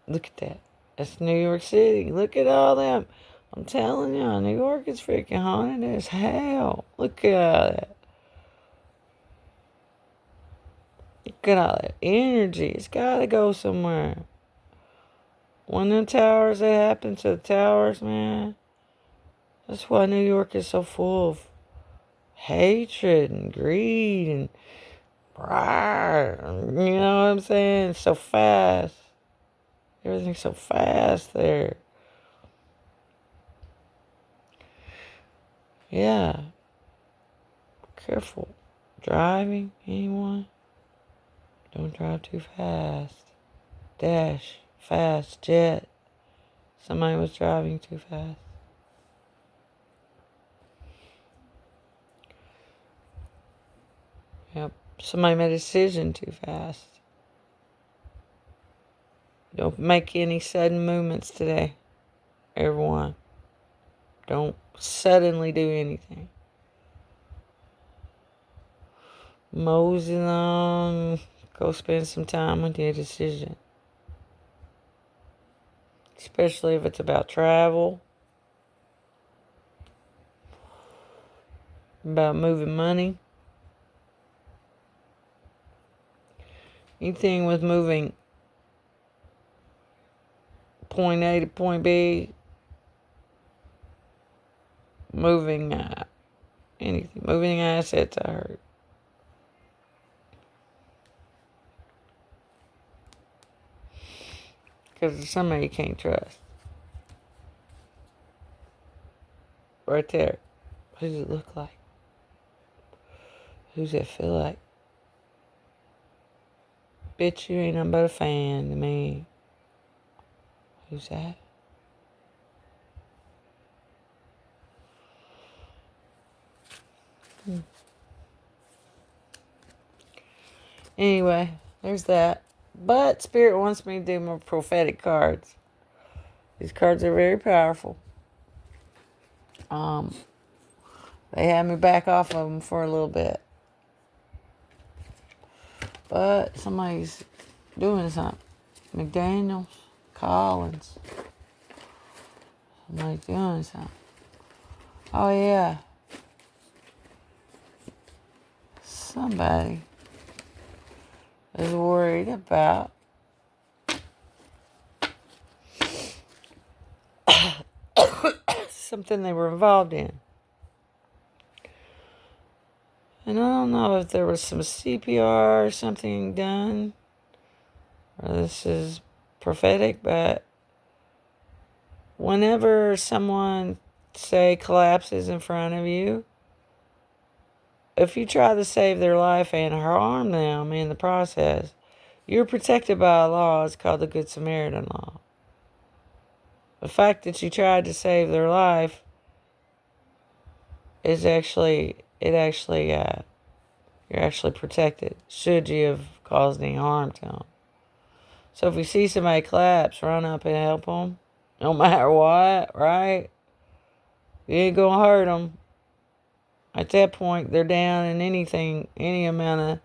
Look at that. That's New York City. Look at all them. I'm telling you, New York is freaking haunted as hell. Look at that. Look at all that energy. It's gotta go somewhere. When them towers, that happened to the towers, man. That's why New York is so full of hatred and greed and pride. You know what I'm saying? It's so fast. Everything's so fast there. Yeah. Careful. Driving, anyone? Don't drive too fast. Dash, fast, jet. Somebody was driving too fast. Yep. Somebody made a decision too fast. Don't make any sudden movements today, everyone. Don't suddenly do anything. Mosey along. Go spend some time with your decision. Especially if it's about travel. About moving money. Anything with moving point A to point B. Moving anything. Moving assets, I heard. Because there's somebody you can't trust. Right there. What does it look like? Who's it feel like? Bitch, you ain't nothing but a fan to me. Who's that? Anyway, there's that. But Spirit wants me to do more prophetic cards. These cards are very powerful. They had me back off of them for a little bit. But somebody's doing something. McDaniels, Collins. Somebody's doing something. Oh, yeah. Somebody is worried about something they were involved in. And I don't know if there was some CPR or something done, or this is prophetic, but whenever someone, say, collapses in front of you, if you try to save their life and harm them in the process, you're protected by a law. It's called the Good Samaritan Law. The fact that you tried to save their life is you're actually protected, should you have caused any harm to them. So if you see somebody collapse, run up and help them, no matter what, right? You ain't gonna hurt them. At that point, they're down, and any amount of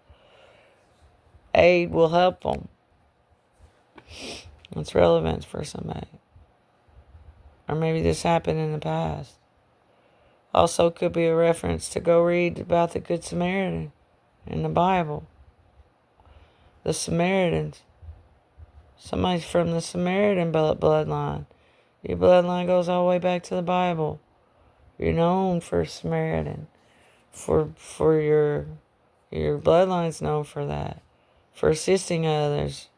aid will help them. It's relevant for somebody. Or maybe this happened in the past. Also could be a reference to go read about the Good Samaritan in the Bible. The Samaritans. Somebody's from the Samaritan bloodline. Your bloodline goes all the way back to the Bible. You're known for Samaritan. For your bloodline's known for that. For assisting others.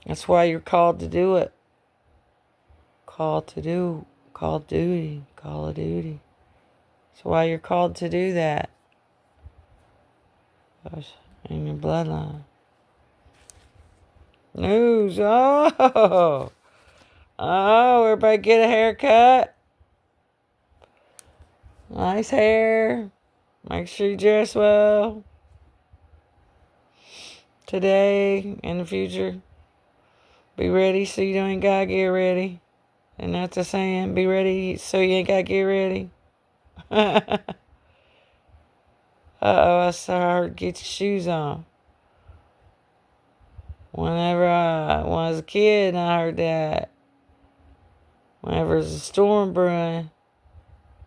That's why you're called to do it. Called to do. Called duty. Call of duty. That's why you're called to do that. In your bloodline. News. Oh, everybody get a haircut. Nice hair. Make sure you dress well. Today, in the future. Be ready so you ain't gotta get ready. And that's a saying. Be ready so you ain't gotta get ready. I saw her get your shoes on. When I was a kid and I heard that. Whenever there's a storm brewing,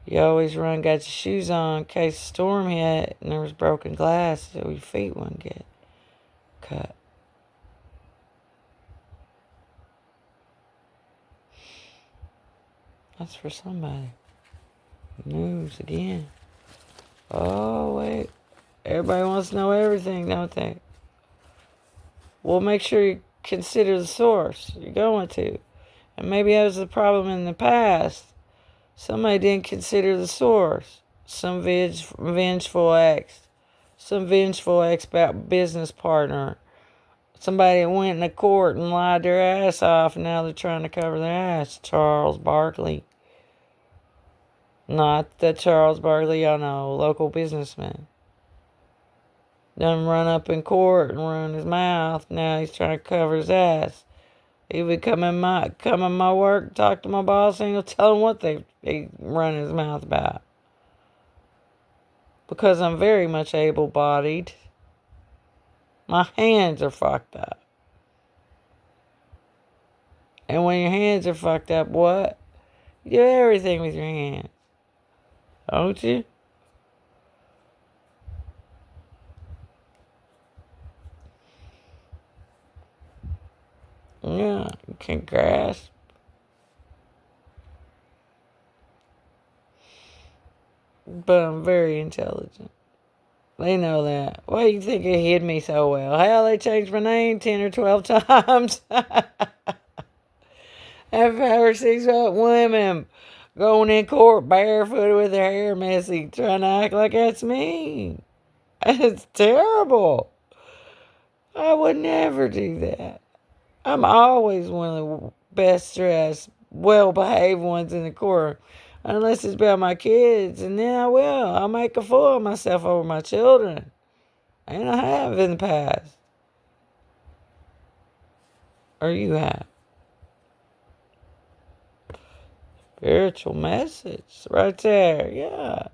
you always got your shoes on in case the storm hit and there was broken glass so your feet wouldn't get cut. That's for somebody. News again. Oh, wait. Everybody wants to know everything, don't they? Well, make sure you consider the source you're going to. And maybe that was the problem in the past. Somebody didn't consider the source. Some vengeful ex. Some vengeful ex business partner. Somebody that went into court and lied their ass off, and now they're trying to cover their ass. Charles Barkley. Not the Charles Barkley I know, local businessman. Done run up in court and run his mouth. Now he's trying to cover his ass. He would come in my work, talk to my boss, and he'll tell him what they run his mouth about. Because I'm very much able-bodied. My hands are fucked up. And when your hands are fucked up, what? You do everything with your hands. Don't you? Yeah, you can grasp. But I'm very intelligent. They know that. Why do you think it hid me so well? Hell, they changed my name 10 or 12 times. I've ever seen some women going in court barefoot with their hair messy, trying to act like that's me. It's terrible. I would never do that. I'm always one of the best dressed, well behaved ones in the court. Unless it's about my kids, and then I will. I'll make a fool of myself over my children. And I have in the past. Or you have. Spiritual message. Right there. Yeah.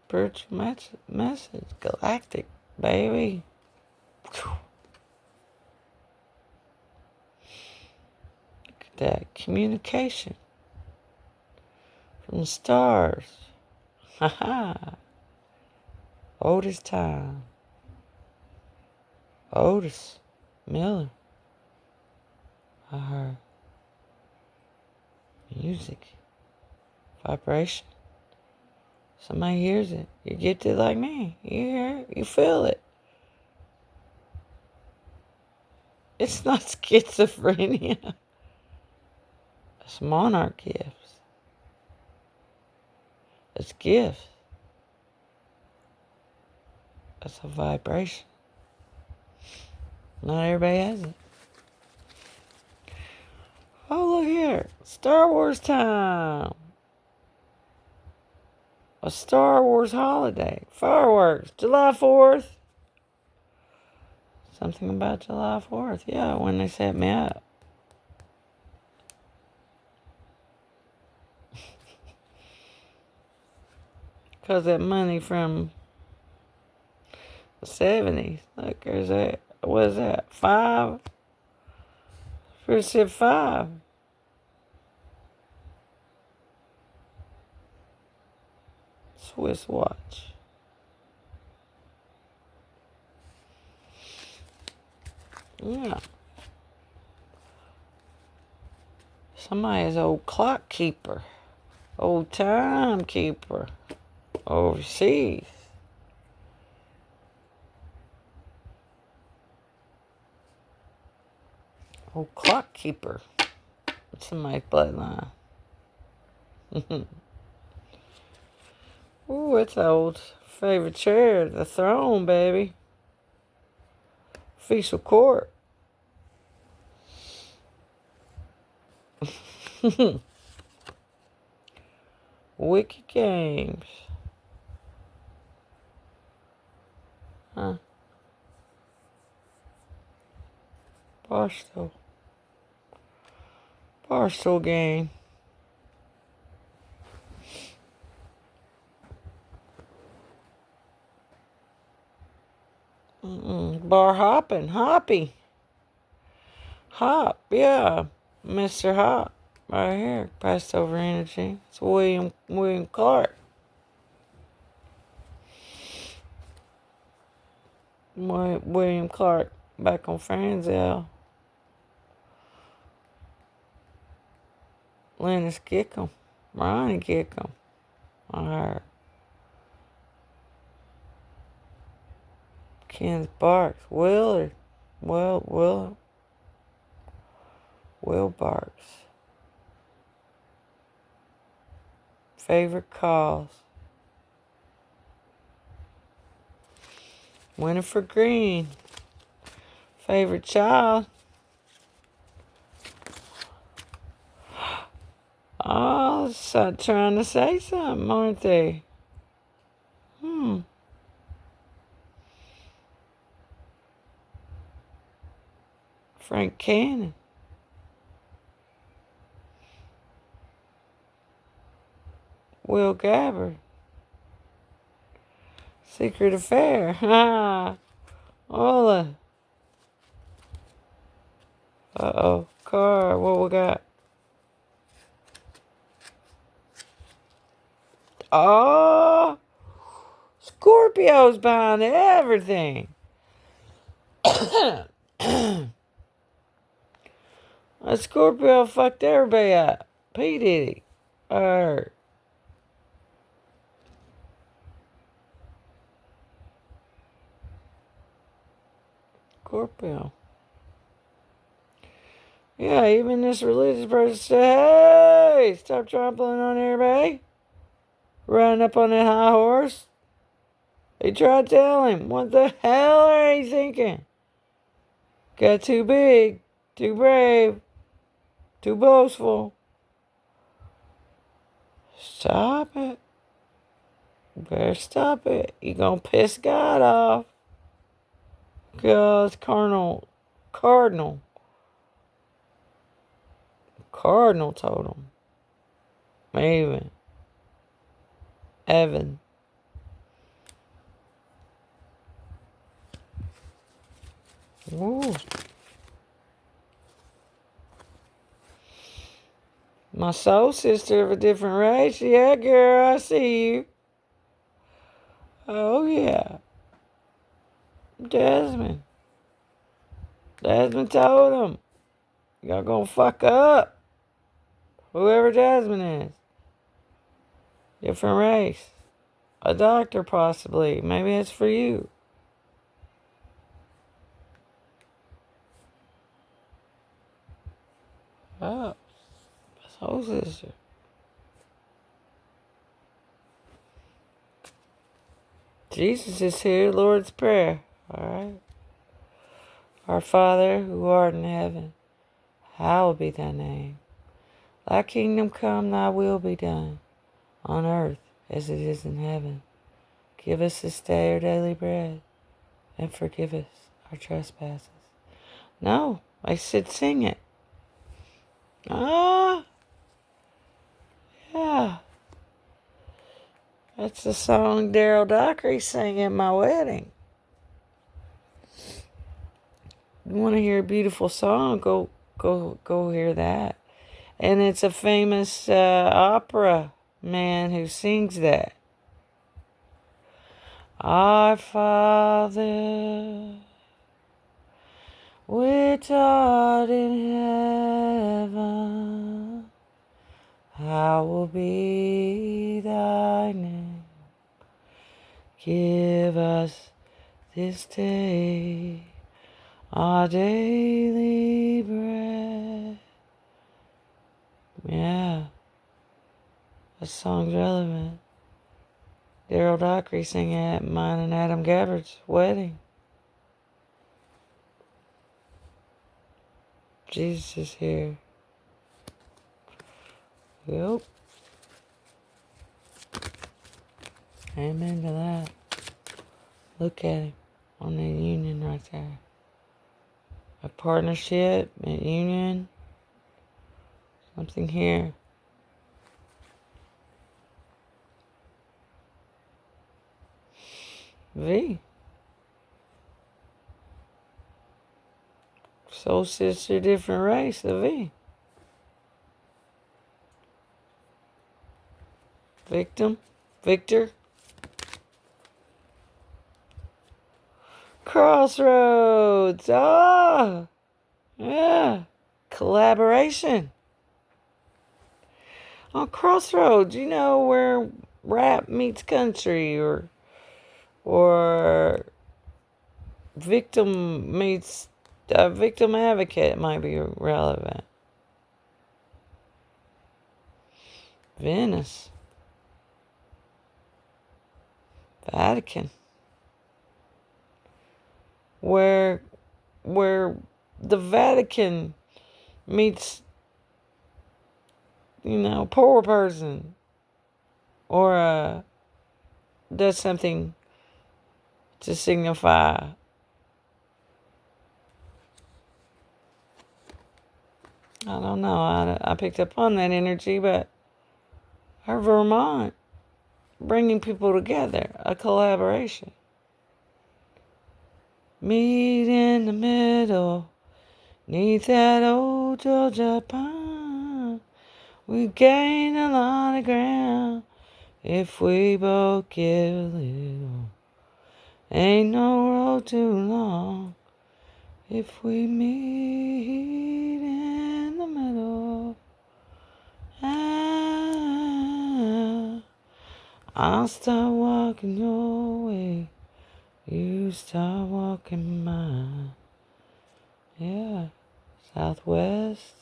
Spiritual message. Galactic, baby. Look at that. Communication. From the stars. Haha. Oldest time. Otis Miller. I heard. Music. Vibration. Somebody hears it. You get it like me. You hear it. You feel it. It's not schizophrenia. It's monarch gifts. It's gifts. It's a vibration. Not everybody has it. Oh, look here. Star Wars time. A Star Wars holiday. Fireworks. July 4th. Something about July 4th. Yeah, when they set me up. Because that money from the 70s. Look, there's that. What is that? 5? First said 5. Swiss watch. Yeah. Somebody's old clock keeper. Old timekeeper. Overseas. Old clock keeper. It's in my bloodline. Ooh, it's old favorite chair. The throne, baby. Official court. Wicked games. Huh. Barstool. Barstool game. Bar hopping. Hoppy. Hop, yeah. Mr. Hop. Right here. Passed over energy. It's William Clark. William Clark back on Franzel. Linus Gickham. Ronnie Gickham. Alright. Kenneth Barks. Willard. Will Barks. Favorite cause. Winifred Green. Favorite child. Oh, so trying to say something, aren't they? Frank Cannon. Will Gabbard. Secret Affair. Ha! Ola. Uh-oh. Car. What we got? Oh! Scorpio's behind everything. A Scorpio fucked everybody up. P. Diddy. Alright. Scorpio. Yeah, even this religious person said, hey, stop trampling on everybody. Running up on that high horse. They tried to tell him, what the hell are you thinking? Got too big, too brave, too boastful. Stop it. You better stop it. You gonna piss God off. Cause Cardinal told him. Maybe. Evan. Ooh. My soul sister of a different race. Yeah, girl, I see you. Oh, yeah. Jasmine. Jasmine told him. Y'all gonna fuck up. Whoever Jasmine is. Different race. A doctor, possibly. Maybe it's for you. Oh. Soul sister. Jesus is here. Lord's Prayer. Alright. Our Father, who art in heaven, hallowed be thy name. Thy kingdom come, thy will be done, on earth as it is in heaven. Give us this day our daily bread, and forgive us our trespasses. No, I said sing it. Ah, yeah. That's the song Daryl Dockery sang at my wedding. You want to hear a beautiful song? Go hear that. And it's a famous opera man who sings that. Our Father, which art in heaven, hallowed be thy name. Give us this day our daily bread. Yeah, that song's relevant. Daryl Dockery sang at mine and Adam Gabbard's wedding. Jesus is here. Yep. Amen to that. Look at him on the union right there. A partnership, a union, something here. V. Soul sister, different race, a V. Victor. Crossroads. Ah, yeah. Collaboration. On crossroads, where rap meets country, or victim meets victim advocate might be relevant. Venice, Vatican, where the Vatican meets, poor person, or does something to signify. I don't know. I picked up on that energy, but our Vermont, bringing people together, a collaboration. Meet in the middle, neath that old Georgia pine. We gain a lot of ground if we both give a little. Ain't no road too long if we meet in the middle. I'll start walking your way, you start walking mine. Yeah, Southwest.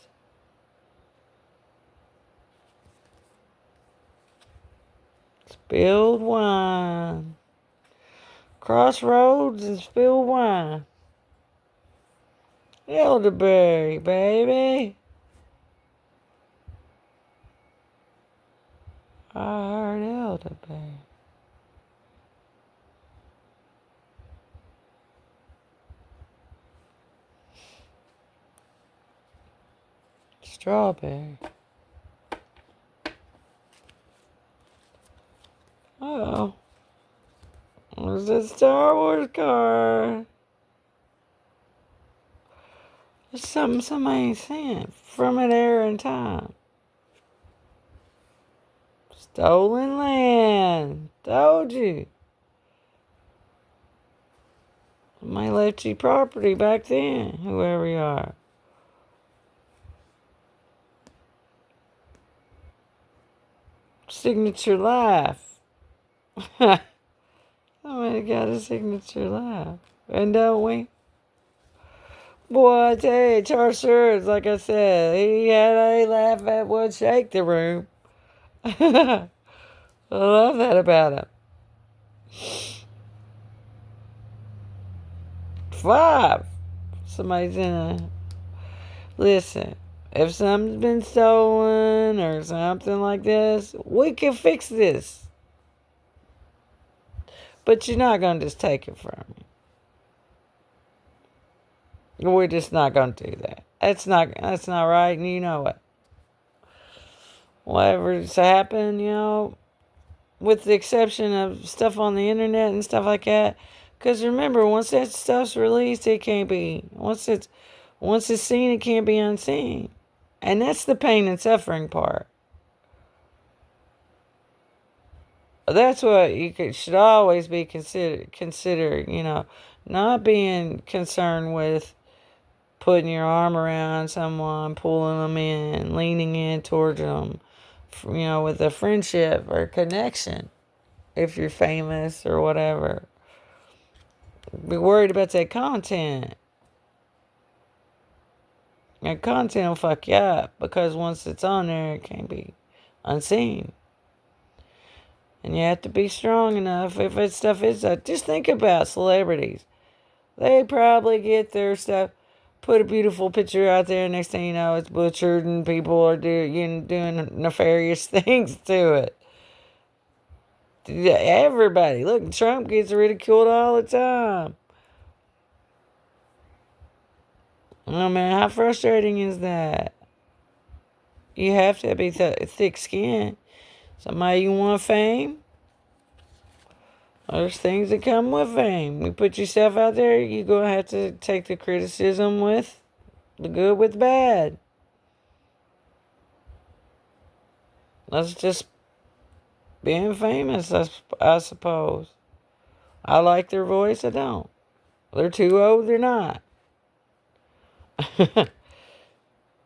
Spilled wine. Crossroads and spilled wine. Elderberry, baby. I heard elderberry. Strawberry. Oh, there's a Star Wars car. There's something somebody ain't seen from an era in time. Stolen land. Told you. Somebody left you property back then, whoever you are. Signature life. Somebody got a signature life. And don't we? Boy, I tell you, Charles Schurz, like I said, he had a laugh that would shake the room. I love that about him. 5. Somebody's in a... Listen, if something's been stolen or something like this, we can fix this. But you're not going to just take it from me. We're just not going to do that. That's not right, and you know it. Whatever's happened, with the exception of stuff on the internet and stuff like that. Because remember, once that stuff's released, it can't be. Once it's seen, it can't be unseen. And that's the pain and suffering part. That's what should always be considered, not being concerned with putting your arm around someone, pulling them in, leaning in towards them, with a friendship or connection, if you're famous or whatever. Be worried about that content. That content will fuck you up, because once it's on there, it can't be unseen. And you have to be strong enough. If that stuff is just think about celebrities. They probably get their stuff, put a beautiful picture out there, next thing you know, it's butchered and people are doing nefarious things to it. Everybody. Look, Trump gets ridiculed all the time. Oh man, how frustrating is that? You have to be thick skinned. Somebody you want fame? There's things that come with fame. You put yourself out there, you're going to have to take the criticism with the good with the bad. That's just being famous, I suppose. I like their voice, I don't. They're too old, they're not.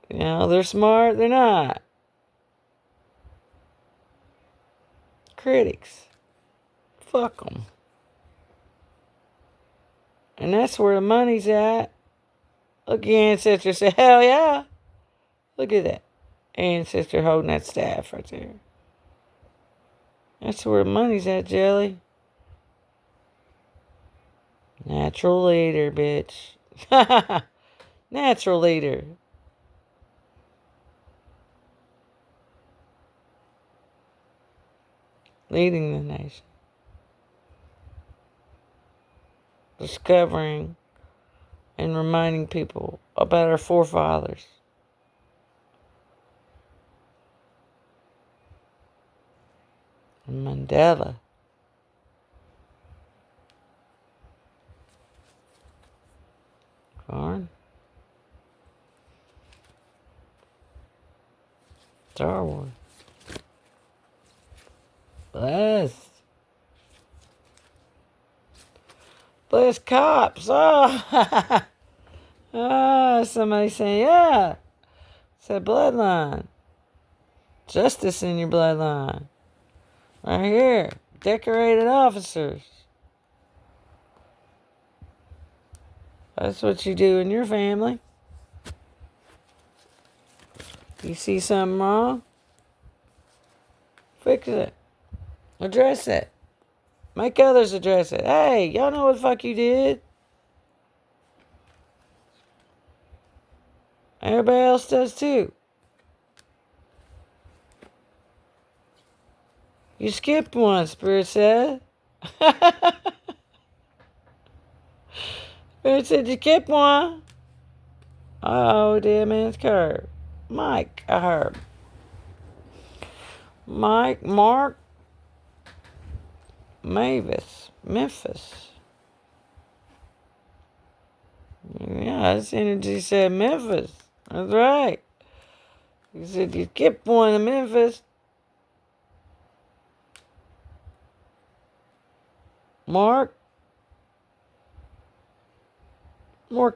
They're smart, they're not. critics. Fuck them. And that's where the money's at. Look, your ancestor said, hell yeah. Look at that. Ancestor holding that staff right there. That's where the money's at, Jelly. Natural leader, bitch. Natural leader. Leading the nation. Discovering and reminding people about our forefathers. And Mandela. Corn. Star Wars. Bless. Bless cops. Oh. Ah, somebody saying, yeah. It's a bloodline. Justice in your bloodline. Right here. Decorated officers. That's what you do in your family. You see something wrong? Fix it. Address it. Make others address it. Hey, y'all know what the fuck you did? Everybody else does too. You skipped one, Spirit said. Spirit said you skipped one. Oh, dear man's curve. Mike, I heard. Mike, Mark, Memphis. Yeah, this energy said Memphis. That's right. He said you skipped one in Memphis. Mark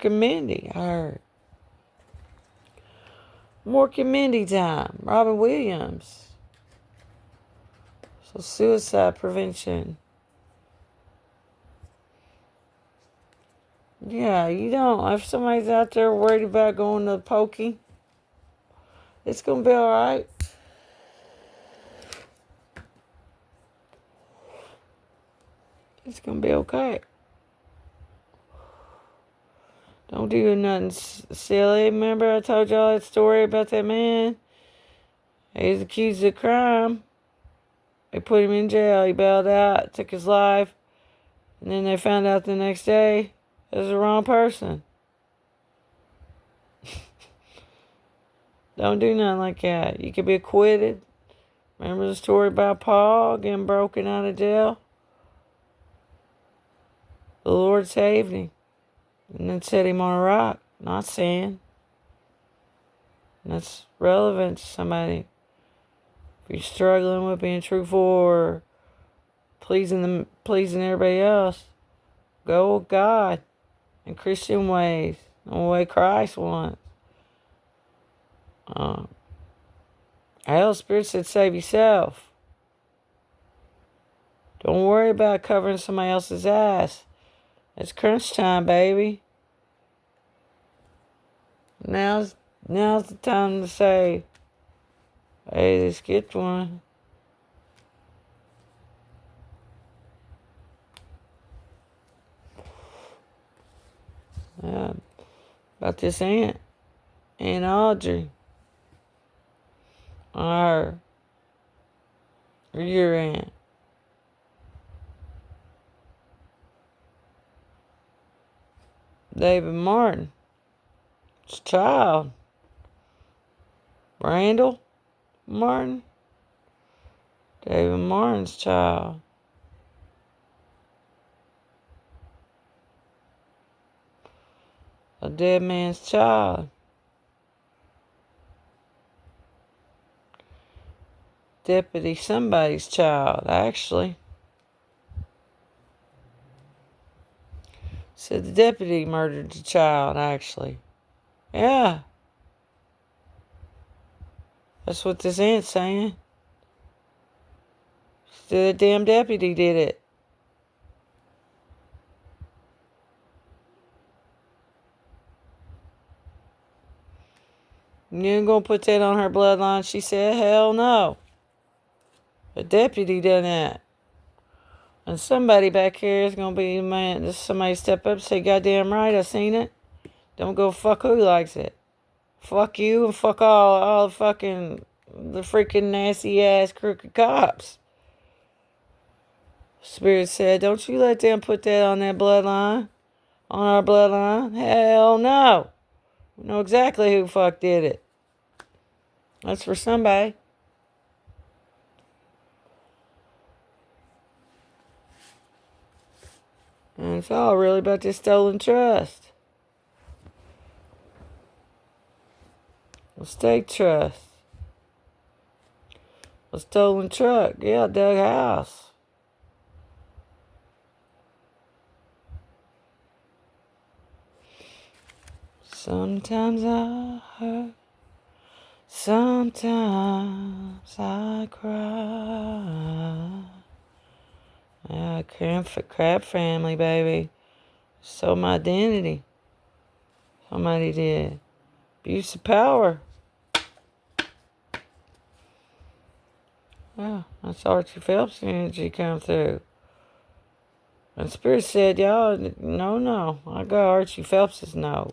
and Mindy, I heard. Mork and Mindy time. Robin Williams. So suicide prevention. Yeah, you don't. If somebody's out there worried about going to the pokey, it's going to be all right. It's going to be okay. Don't do nothing silly. Remember I told y'all that story about that man? He was accused of crime. They put him in jail. He bailed out, took his life. And then they found out the next day it was the wrong person. Don't do nothing like that. You could be acquitted. Remember the story about Paul getting broken out of jail? The Lord saved him. And then set him on a rock. Not sand. And that's relevant to somebody. If you're struggling with being truthful or pleasing everybody else, go with God in Christian ways, the way Christ wants. Hell, Spirit said save yourself. Don't worry about covering somebody else's ass. It's crunch time, baby. Now's the time to say, hey, they skipped one. Yeah, about this Aunt Audrey. Or your aunt. David Martin's child. Randall Martin. David Martin's child. A dead man's child. Deputy somebody's child, actually. Said the deputy murdered the child, actually. Yeah. That's what this aunt's saying. The damn deputy did it. You ain't gonna put that on her bloodline? She said, hell no. The deputy done that. And somebody back here is gonna be, man, somebody step up and say, goddamn right, I seen it. Don't go fuck who likes it. Fuck you and fuck all the freaking nasty ass crooked cops. Spirit said, don't you let them put that on that bloodline. On our bloodline. Hell no. We know exactly who fuck did it. That's for somebody. And it's all really about this stolen trust. A state trust. A stolen truck. Yeah, Doug House. Sometimes I hurt. Sometimes I cry. Yeah, crab family, baby. So my identity. Somebody did. Abuse of power. Yeah, that's Archie Phelps energy come through. And Spirit said, y'all, no. I got Archie Phelps's nose.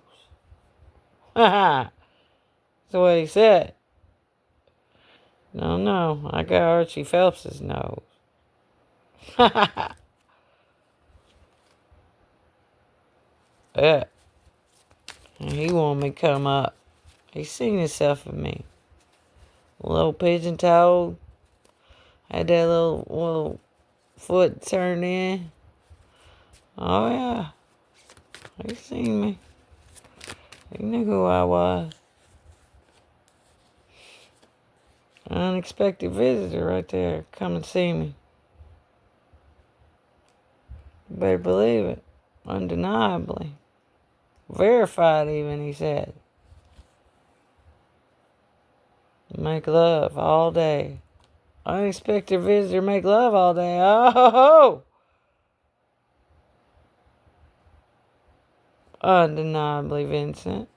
That's what he said. No, I got Archie Phelps's nose. Yeah. And he wanted me to come up. He seen himself in me. A little pigeon-toed. Had that little foot turned in. Oh, yeah. He seen me. He knew who I was. An unexpected visitor right there. Come and see me. You better believe it. Undeniably. Verified even, he said. Make love all day. Unexpected visitor make love all day. Oh! Undeniably, Vincent.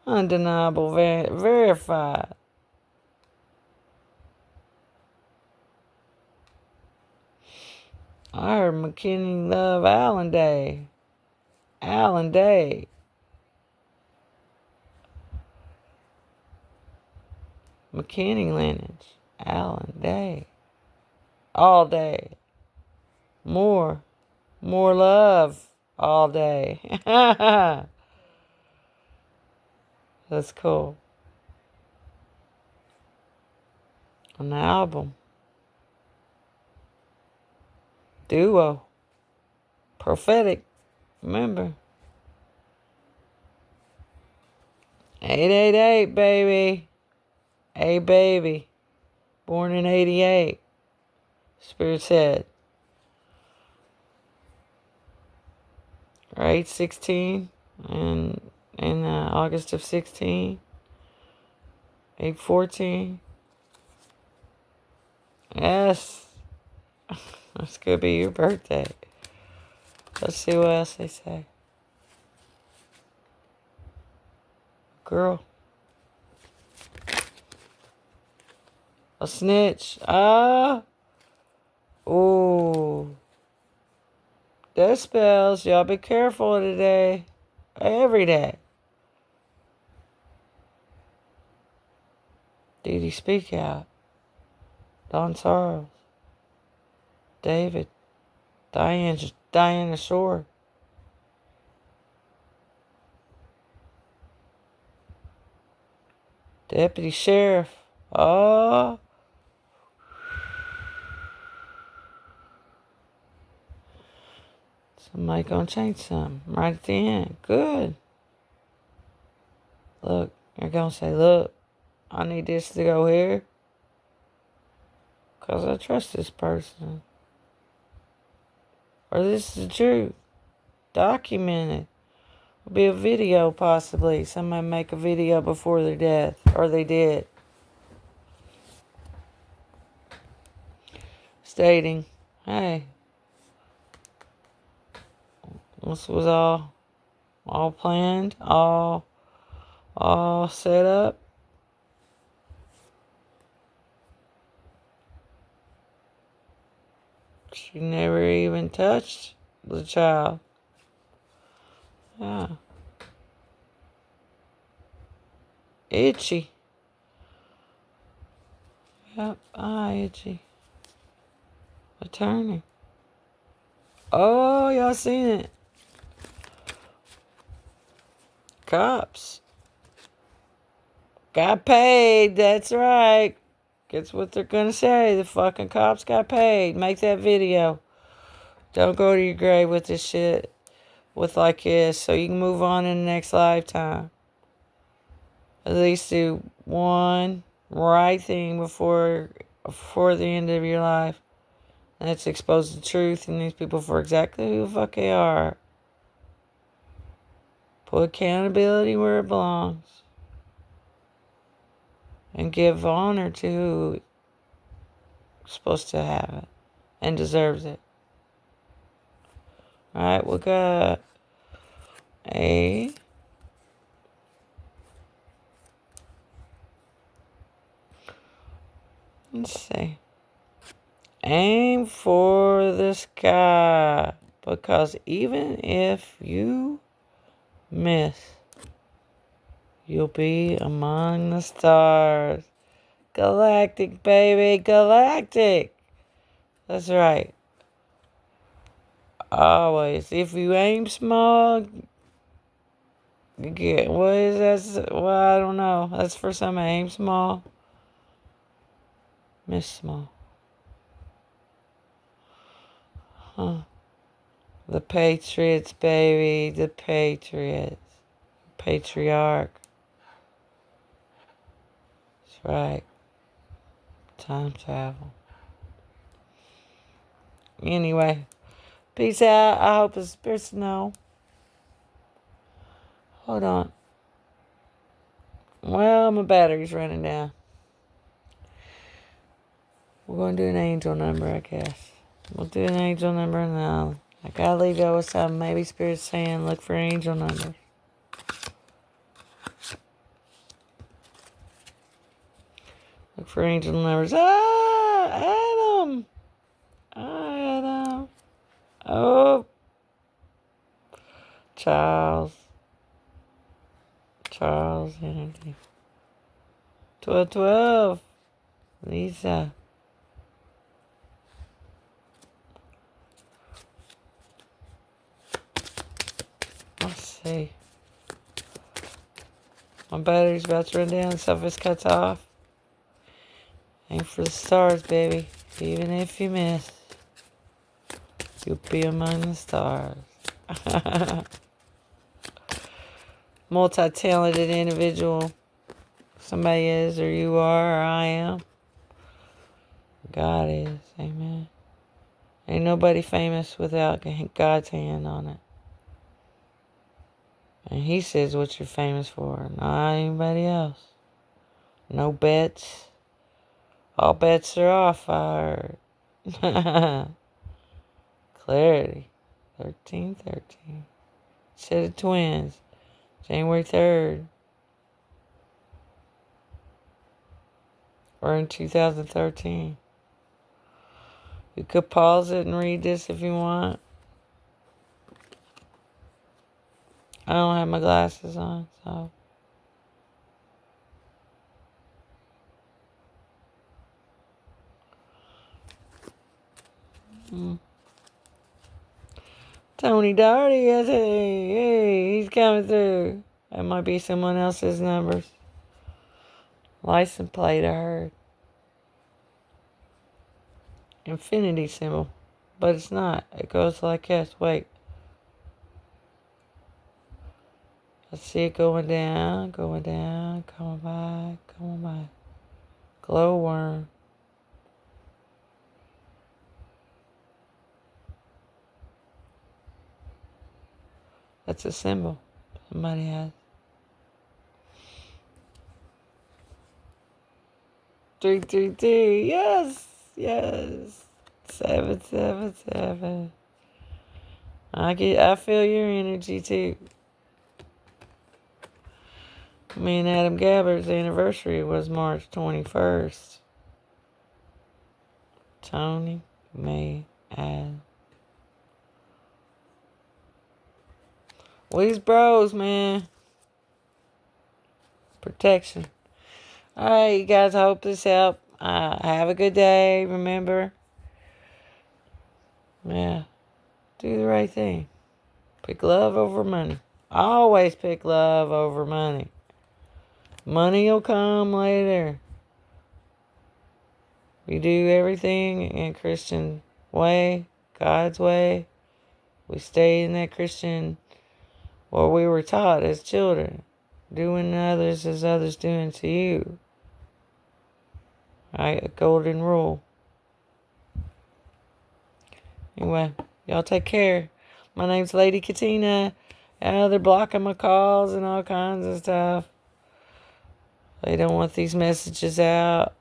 Undeniable, verified. I heard McKinney love Allen Day. Allen Day. McKinney lineage. Allen Day. All day. More love all day. That's cool. On the album. Duo. Prophetic. Remember. 888, baby. Hey, baby. Born in 88. Spirit said. Or 8/16. And in August of 16. 8/14. Yes. That's going to be your birthday. Let's see what else they say. Girl. A snitch. Ooh. Death spells. Y'all be careful today. Every day. Did he speak out? Don Charles. David. Diana Shore. Deputy Sheriff. Oh. Somebody gonna change something right at the end. Good. Look, you're gonna say, look, I need this to go here. Because I trust this person. Or this is the truth. Documented. It'll be a video possibly. Somebody make a video before their death. Or they did. stating, hey, this was all planned, all set up. She never even touched the child. Yeah. Itchy. Yep, itchy. Attorney. Oh, y'all seen it. Cops. Got paid, that's right. Guess what they're gonna say? The fucking cops got paid. Make that video. Don't go to your grave with this shit. With like this, so you can move on in the next lifetime. At least do one right thing before the end of your life. And that's expose the truth in these people for exactly who the fuck they are. Put accountability where it belongs. And give honor to who's supposed to have it and deserves it. Alright, we got a let's see. Aim for the sky. Because even if you miss, you'll be among the stars. Galactic, baby, galactic. That's right. Always. If you aim small, you get, what is that? Well, I don't know. That's for some aim small, miss small. Huh. The Patriots, baby. The Patriots. Patriarch. That's right. Time travel. Anyway. Peace out. I hope the spirits know. Hold on. Well, my battery's running down. We're going to do an angel number, I guess. We'll do an angel number now. I gotta leave y'all with some maybe spirits saying look for angel numbers. Look for angel numbers. Adam! Adam. Oh. Charles energy. 1212. Lisa. Let's see. My battery's about to run down, so if it cuts off. Aim for the stars, baby. Even if you miss, you'll be among the stars. Multi-talented individual. Somebody is, or you are, or I am. God is. Amen. Ain't nobody famous without God's hand on it. And he says what you're famous for, not anybody else. No bets. All bets are off, I heard. Clarity. 1313. Set of twins. January 3rd. Or in 2013. You could pause it and read this if you want. I don't have my glasses on, so. Tony Doherty, hey, he's coming through. That might be someone else's numbers. License plate, I heard. Infinity symbol. But it's not. It goes like this. Wait. Let's see it going down, coming back. Glowworm. That's a symbol somebody has. 333. Yes. 777. I feel your energy too. Me and Adam Gabbard's anniversary was March 21st. Tony, me, Adam. We's bros, man. Protection. Alright, you guys, I hope this helped. Have a good day. Remember, yeah, do the right thing. Pick love over money. Always pick love over money. Money will come later. We do everything in Christian way, God's way. We stay in that Christian, what we were taught as children. Doing others as others doing to you. Right? A golden rule. Anyway, y'all take care. My name's Lady Katina. They're blocking my calls and all kinds of stuff. They don't want these messages out.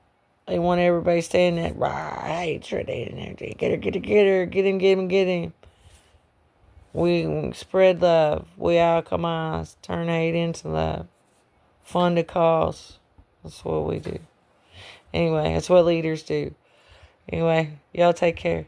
They want everybody staying that hatred energy. Get her. Get him. We spread love. We alchemize. Turn hate into love. Fund a cause. That's what we do. Anyway, that's what leaders do. Anyway, y'all take care.